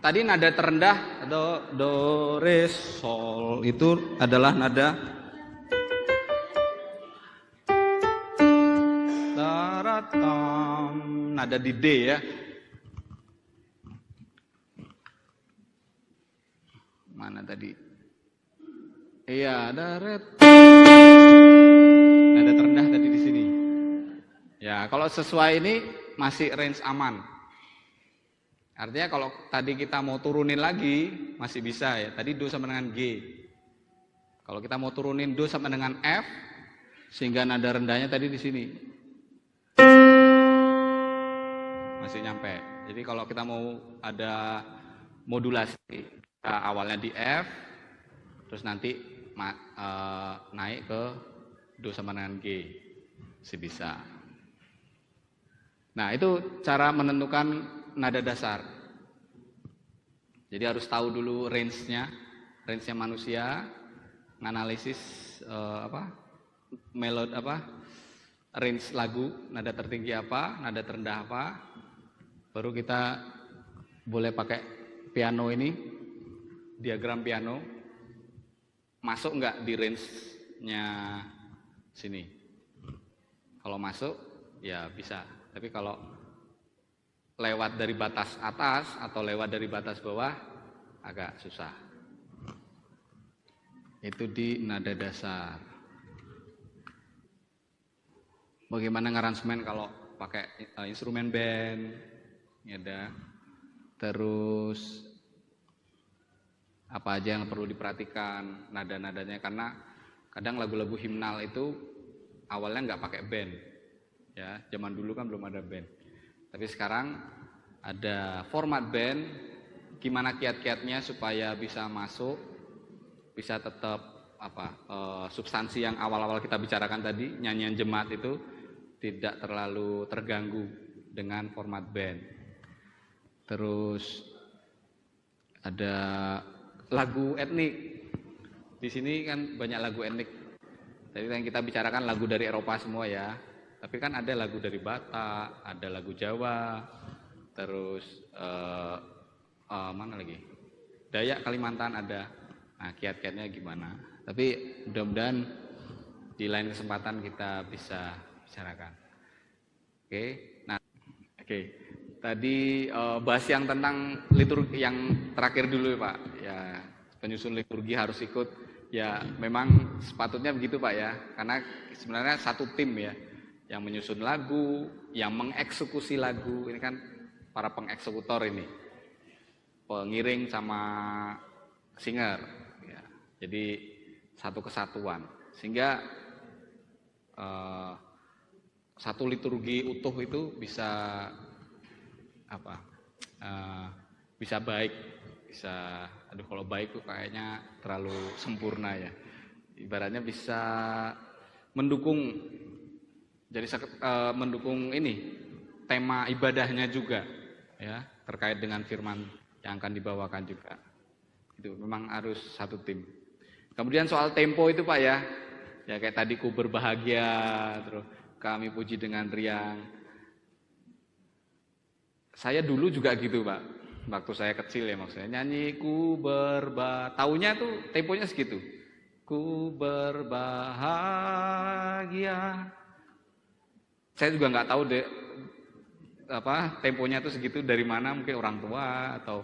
tadi nada terendah atau do, re, sol itu adalah nada taratam, nada di D ya. Mana tadi? Iya, ada red. Nada terendah tadi di sini. Ya, kalau sesuai ini masih range aman. Artinya kalau tadi kita mau turunin lagi masih bisa ya. Tadi do sama dengan G. Kalau kita mau turunin do sama dengan F sehingga nada rendahnya tadi di sini masih nyampe. Jadi kalau kita mau ada modulasi, kita awalnya di F, terus nanti naik ke do sama dengan G, masih bisa. Nah itu cara menentukan nada dasar. Jadi harus tahu dulu range-nya manusia, menganalisis range lagu, nada tertinggi apa, nada terendah apa. Baru kita boleh pakai piano ini, diagram piano, masuk nggak di range-nya sini. Kalau masuk, ya bisa. Tapi kalau lewat dari batas atas atau lewat dari batas bawah, agak susah. Itu di nada dasar. Bagaimana ngaransemen kalau pakai instrumen band? Ada terus apa aja yang perlu diperhatikan nada-nadanya, karena kadang lagu-lagu himnal itu awalnya nggak pakai band ya, zaman dulu kan belum ada band, tapi sekarang ada format band. Gimana kiat-kiatnya supaya bisa masuk, bisa tetap substansi yang awal-awal kita bicarakan tadi, nyanyian jemaat itu tidak terlalu terganggu dengan format band. Terus ada lagu etnik. Di sini kan banyak lagu etnik. Tadi yang kita bicarakan lagu dari Eropa semua ya. Tapi kan ada lagu dari Batak, ada lagu Jawa, terus mana lagi? Dayak Kalimantan ada. Nah, kiat-kiatnya gimana? Tapi mudah-mudahan di lain kesempatan kita bisa bicarakan. Oke. Nah, oke. Tadi bahas yang tentang liturgi yang terakhir dulu ya Pak. Ya, penyusun liturgi harus ikut. Ya, memang sepatutnya begitu Pak ya. Karena sebenarnya satu tim ya, yang menyusun lagu, yang mengeksekusi lagu. Ini kan para pengeksekutor ini, pengiring sama singer. Ya, jadi satu kesatuan. Sehingga satu liturgi utuh itu bisa bisa baik, bisa kalau baik tuh kayaknya terlalu sempurna ya, ibaratnya bisa mendukung, jadi mendukung ini tema ibadahnya juga ya, terkait dengan firman yang akan dibawakan juga. Itu memang harus satu tim. Kemudian soal tempo itu Pak ya kayak tadi ku berbahagia, terus kami puji dengan riang. Saya dulu juga gitu Pak, waktu saya kecil ya, maksudnya nyanyi ku taunya tuh temponya segitu, ku berbahagia. Saya juga nggak tahu deh temponya tuh segitu dari mana, mungkin orang tua atau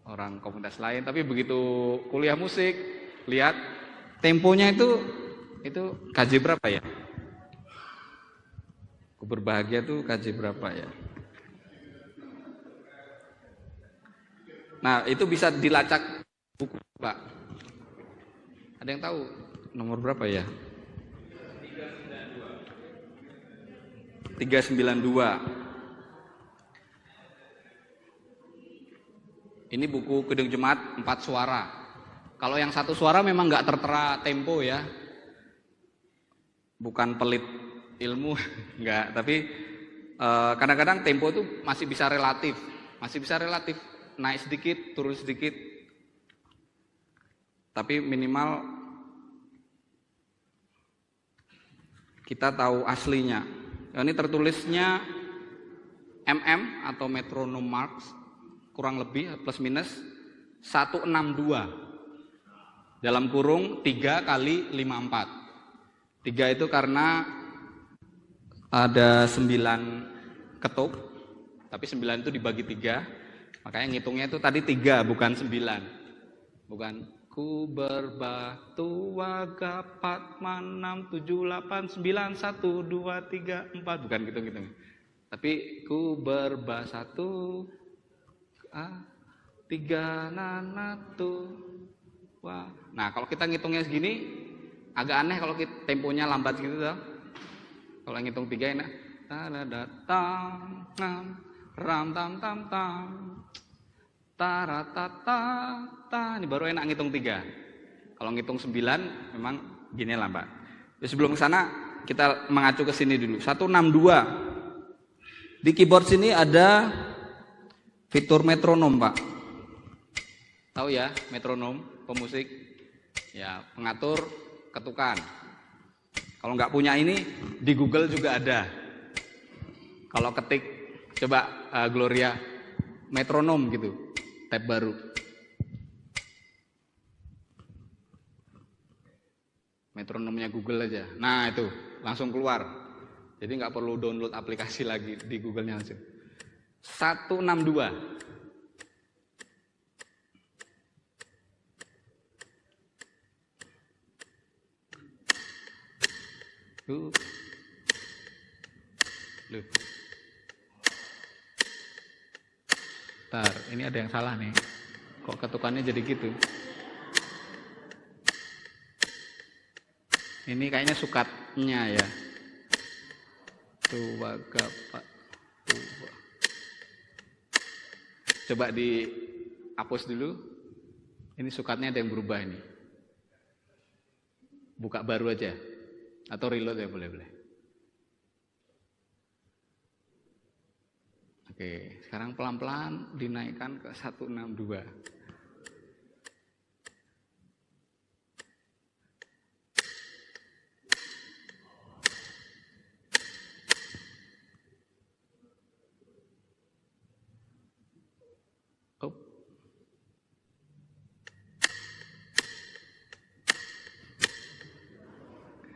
orang komunitas lain. Tapi begitu kuliah musik, lihat temponya itu KJ berapa ya? Ku berbahagia tuh KJ berapa ya? Nah, itu bisa dilacak buku, Pak. Ada yang tahu nomor berapa ya? 392. Ini buku Kidung Jemaat 4 suara. Kalau yang 1 suara memang nggak tertera tempo ya. Bukan pelit ilmu, enggak. Tapi kadang-kadang tempo itu masih bisa relatif. Naik sedikit, turun sedikit. Tapi minimal kita tahu aslinya. Ini tertulisnya MM atau metronom marks, kurang lebih plus minus 162. Dalam kurung 3 kali 54. 3 itu karena ada 9 ketuk, tapi 9 itu dibagi 3. Makanya ngitungnya itu tadi 3 bukan 9. Bukan Ku berbatu wagapat 6 7 8 9 1 2 3 4 bukan gitu. Tapi ku berba 1 3 nanatu. Wah. Nah, kalau kita ngitungnya segini agak aneh kalau temponya lambat gitu toh. Kalau ngitung 3 enak. Tadadam ram tam tam tam. Taratata. Ini baru enak ngitung 3. Kalau ngitung 9 memang gini lambat. Sebelum ke sana kita mengacu ke sini dulu. 162. Di keyboard sini ada fitur metronom, Pak. Tahu ya, metronom, pemusik. Ya, pengatur ketukan. Kalau nggak punya ini, di Google juga ada. Kalau ketik, coba Gloria, metronom gitu, tab baru. Metronomnya Google aja. Nah itu, langsung keluar. Jadi nggak perlu download aplikasi lagi di Google-nya langsung. 162. Loh. Bentar, ini ada yang salah nih. Kok ketukannya jadi gitu? Ini kayaknya sukatnya ya. Tuwa gapak. Tuwa. Coba dihapus dulu. Ini sukatnya ada yang berubah ini. Buka baru aja. Atau reload ya boleh. Oke, sekarang pelan-pelan dinaikkan ke 162.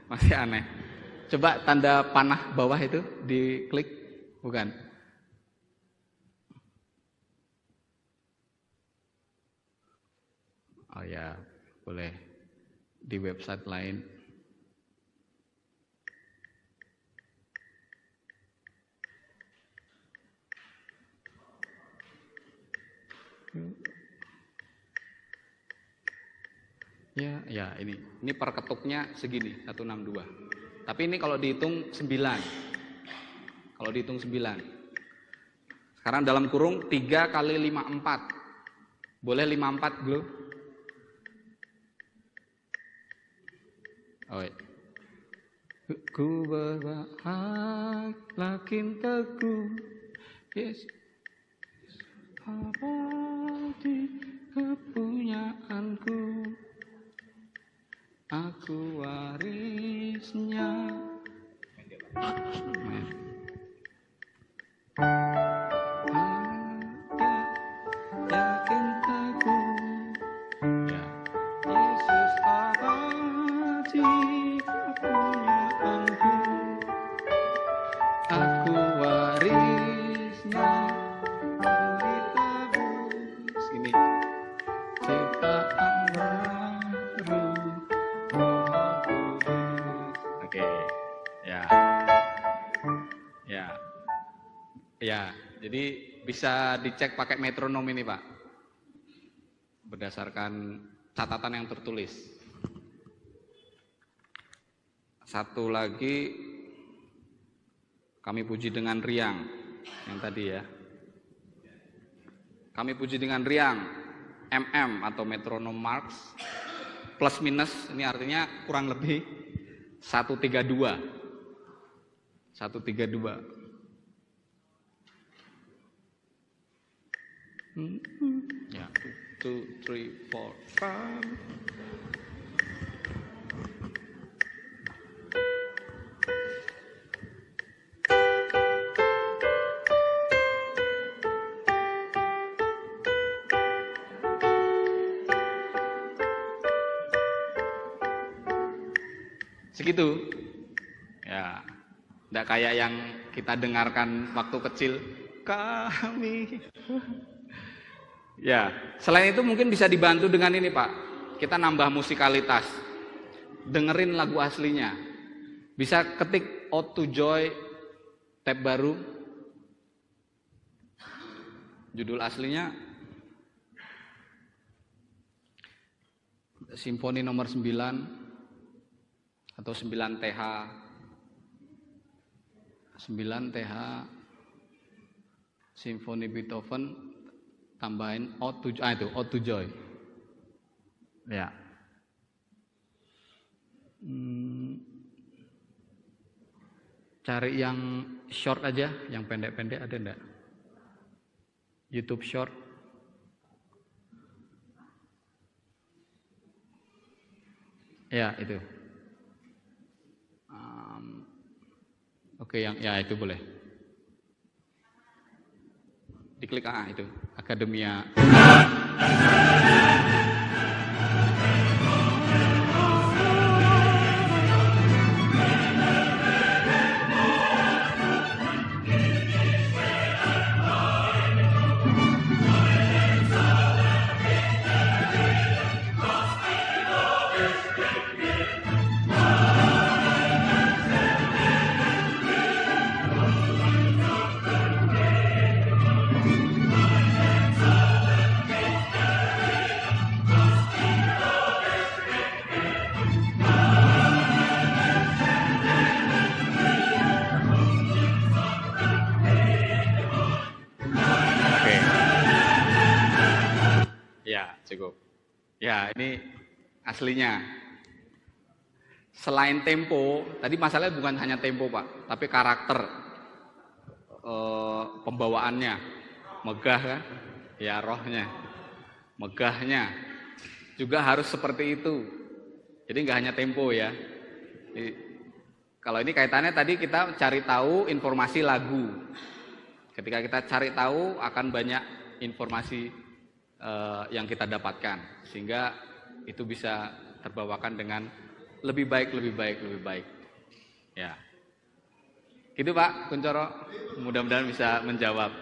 Masih aneh. Coba tanda panah bawah itu diklik, bukan? Oh ya, boleh di website lain. Ya ini per ketuknya segini 162. Tapi ini kalau dihitung 9. Kalau dihitung 9. Sekarang dalam kurung 3 kali 54. Boleh 54 Glo? Oh iya. Ku berbahagia lakin teguh. Yes. Abadi kepunyaanku. Aku warisnya. Yakin teguh. Ya. Yesus abadi kepunyaanku. Aku warisnya. Ditebus. Ini ciptaan baru. Oke, ya, jadi bisa dicek pakai metronom ini Pak, berdasarkan catatan yang tertulis. Satu lagi, kami puji dengan riang, yang tadi ya. Kami puji dengan riang, MM atau metronom marks, plus minus, ini artinya kurang lebih 132. 132. Ya, 2, 3, 4, 5. Segitu. Ya, enggak kayak yang kita dengarkan waktu kecil. Kami. Ya, selain itu mungkin bisa dibantu dengan ini Pak. kita nambah musikalitas. Dengerin lagu aslinya. Bisa ketik Ode to Joy tab baru. Judul aslinya Simfoni nomor 9 atau 9 TH 9 TH Simfoni Beethoven tambahin Ode to Joy. Ya. Cari yang short aja, yang pendek-pendek ada enggak? YouTube short. Ya, itu. Oke, yang ya itu boleh. Diklik itu, Akademia. Cukup. Ya, ini aslinya. Selain tempo, tadi masalahnya bukan hanya tempo Pak, tapi karakter, pembawaannya, megah kan? Ya rohnya, megahnya, juga harus seperti itu. Jadi nggak hanya tempo ya. Jadi, kalau ini kaitannya tadi kita cari tahu informasi lagu. Ketika kita cari tahu akan banyak informasi yang kita dapatkan, sehingga itu bisa terbawakan dengan lebih baik. Ya, gitu Pak Kuncoro. Mudah-mudahan bisa menjawab.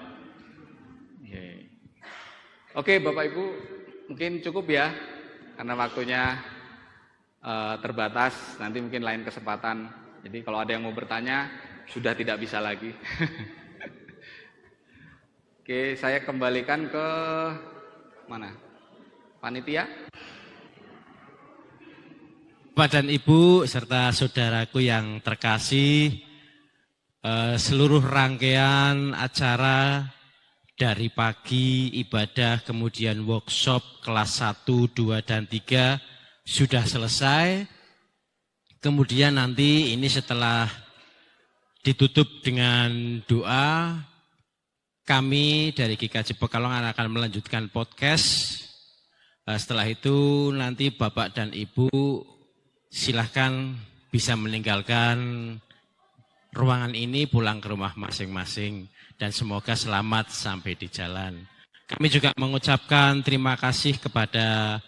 Oke, Bapak Ibu, mungkin cukup ya, karena waktunya terbatas. Nanti mungkin lain kesempatan. Jadi kalau ada yang mau bertanya, sudah tidak bisa lagi. Oke, saya kembalikan ke mana? Panitia? Bapak dan Ibu serta saudaraku yang terkasih, seluruh rangkaian acara dari pagi ibadah kemudian workshop kelas 1, 2, dan 3 sudah selesai. Kemudian nanti ini setelah ditutup dengan doa, kami dari GKJ Pekalongan akan melanjutkan podcast. Setelah itu nanti Bapak dan Ibu silahkan bisa meninggalkan ruangan ini, pulang ke rumah masing-masing. Dan semoga selamat sampai di jalan. Kami juga mengucapkan terima kasih kepada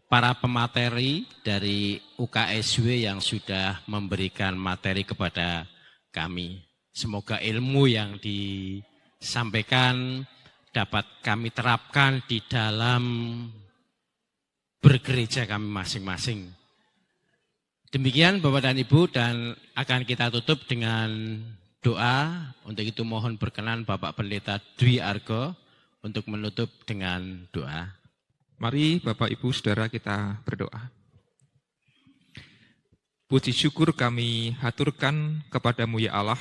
para pemateri dari UKSW yang sudah memberikan materi kepada kami. Semoga ilmu yang disampaikan dapat kami terapkan di dalam bergereja kami masing-masing. Demikian Bapak dan Ibu, dan akan kita tutup dengan doa. Untuk itu mohon berkenan Bapak Pendeta Dwi Argo untuk menutup dengan doa. Mari Bapak Ibu Saudara kita berdoa. Puji syukur kami haturkan kepadamu ya Allah,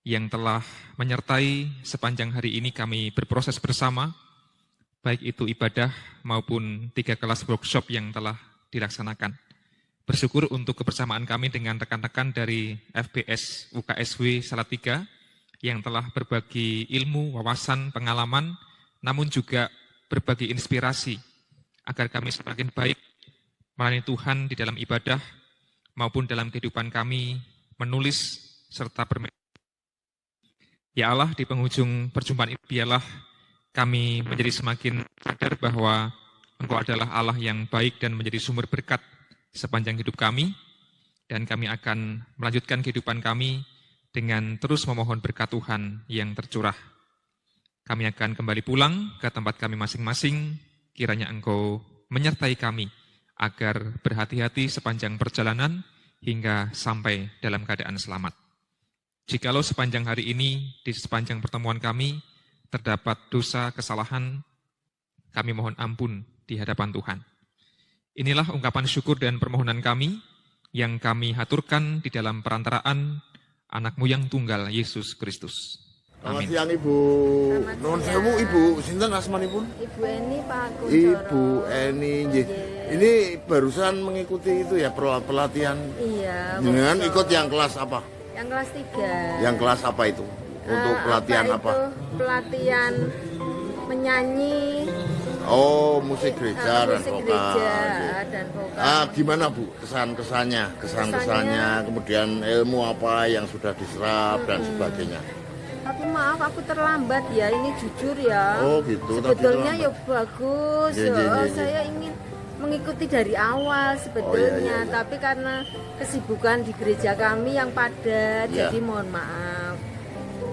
yang telah menyertai sepanjang hari ini kami berproses bersama, baik itu ibadah maupun 3 kelas workshop yang telah dilaksanakan. Bersyukur untuk kebersamaan kami dengan rekan-rekan dari FBS UKSW Salatiga yang telah berbagi ilmu, wawasan, pengalaman, namun juga berbagi inspirasi agar kami semakin baik melayani Tuhan di dalam ibadah maupun dalam kehidupan kami menulis serta bermedia. Ya Allah, di penghujung perjumpaan ini biarlah kami menjadi semakin sadar bahwa Engkau adalah Allah yang baik dan menjadi sumber berkat sepanjang hidup kami, dan kami akan melanjutkan kehidupan kami dengan terus memohon berkat Tuhan yang tercurah. Kami akan kembali pulang ke tempat kami masing-masing, kiranya Engkau menyertai kami agar berhati-hati sepanjang perjalanan hingga sampai dalam keadaan selamat. Jikalau sepanjang hari ini, di sepanjang pertemuan kami, terdapat dosa, kesalahan, kami mohon ampun di hadapan Tuhan. Inilah ungkapan syukur dan permohonan kami yang kami haturkan di dalam perantaraan anakmu yang tunggal, Yesus Kristus. Selamat siang Ibu. Nuwun sewu Ibu, sinten asmanipun? Ibu Eni Pak Kunchoro. Ibu Eni, nggih. Ini barusan mengikuti itu ya pelatihan. Iya. Dengan workshop. ikut yang kelas apa? Yang kelas 3. Yang kelas apa itu? Untuk pelatihan apa? Itu pelatihan menyanyi. Oh, musik gereja dan musik vokal. gereja Nggih. dan vokal. Gimana Bu kesan-kesannya, kemudian ilmu apa yang sudah diserap dan sebagainya. Tapi maaf aku terlambat ya, ini jujur ya. Oh gitu. Sebetulnya tadi ya bagus. Iya, iya, iya, iya. Saya ingin mengikuti dari awal sebetulnya, iya. tapi karena kesibukan di gereja kami yang padat, Iya. jadi mohon maaf.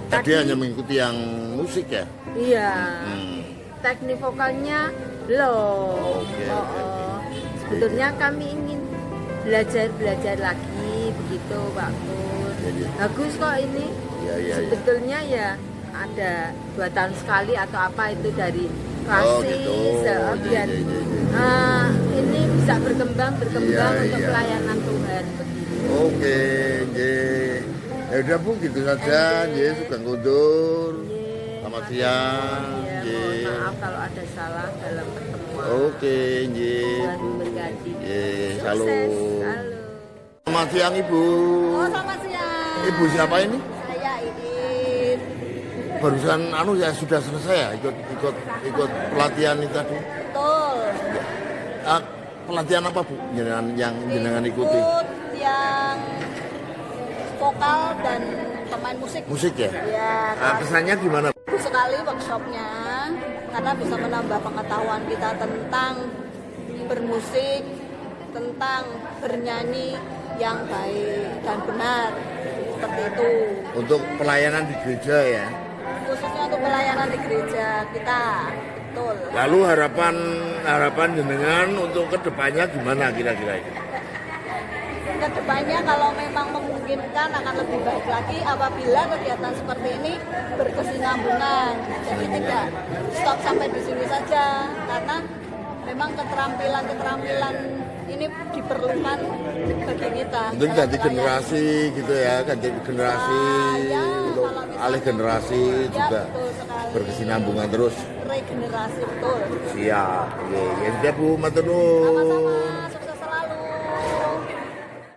Tadi hanya mengikuti yang musik ya. Iya. Hmm. Teknik vokalnya belum. Oke, Oh, oke. oh. Sebetulnya kami ingin belajar lagi begitu Pak Kun. Iya, iya. Bagus kok ini. Iya. Sebetulnya ya ada 2 tahun sekali atau apa itu dari Oh, klasis gitu. biar Iya. ini bisa berkembang Iya, untuk iya. pelayanan Tuhan begitu. Oke, nggih. Ya udah Bu, gitu saja. Nggih, sugeng kundur. Nggih, Selamat makasih. siang. Ya, Nggih. mohon maaf kalau ada salah dalam pertemuan. Oke, nggih. Tuhan Bu. memberkati. Nggih, Sukses. salam. Halo. Selamat siang Ibu. Oh, selamat siang. Ibu siapa ini? Saya Idin. Barusan ya sudah selesai ya ikut pelatihan itu tadi. Betul. Pelatihan apa Bu? Yang jenengan ikuti? Ikut yang vokal dan pemain musik. Musik ya? Ya, Kesannya gimana? bagus sekali workshopnya karena bisa menambah pengetahuan kita tentang bermusik, tentang bernyanyi yang baik dan benar seperti itu. Untuk pelayanan di gereja ya. Khususnya untuk pelayanan di gereja kita, betul. Lalu harapan jenengan untuk kedepannya gimana kira-kira? Kedepannya kalau memang memungkinkan akan lebih baik lagi apabila kegiatan seperti ini berkesinambungan. Jadi tidak stop sampai di sini saja karena memang keterampilan ini diperlukan bagi kita. Mungkin ganti generasi gitu ya, ganti generasi Ya, untuk kalau bisa. alih generasi Ya, juga betul sekali. berkesinambungan terus. Regenerasi betul. Siap. Oke, ya sudah Bu, matur nuwun. Sama-sama.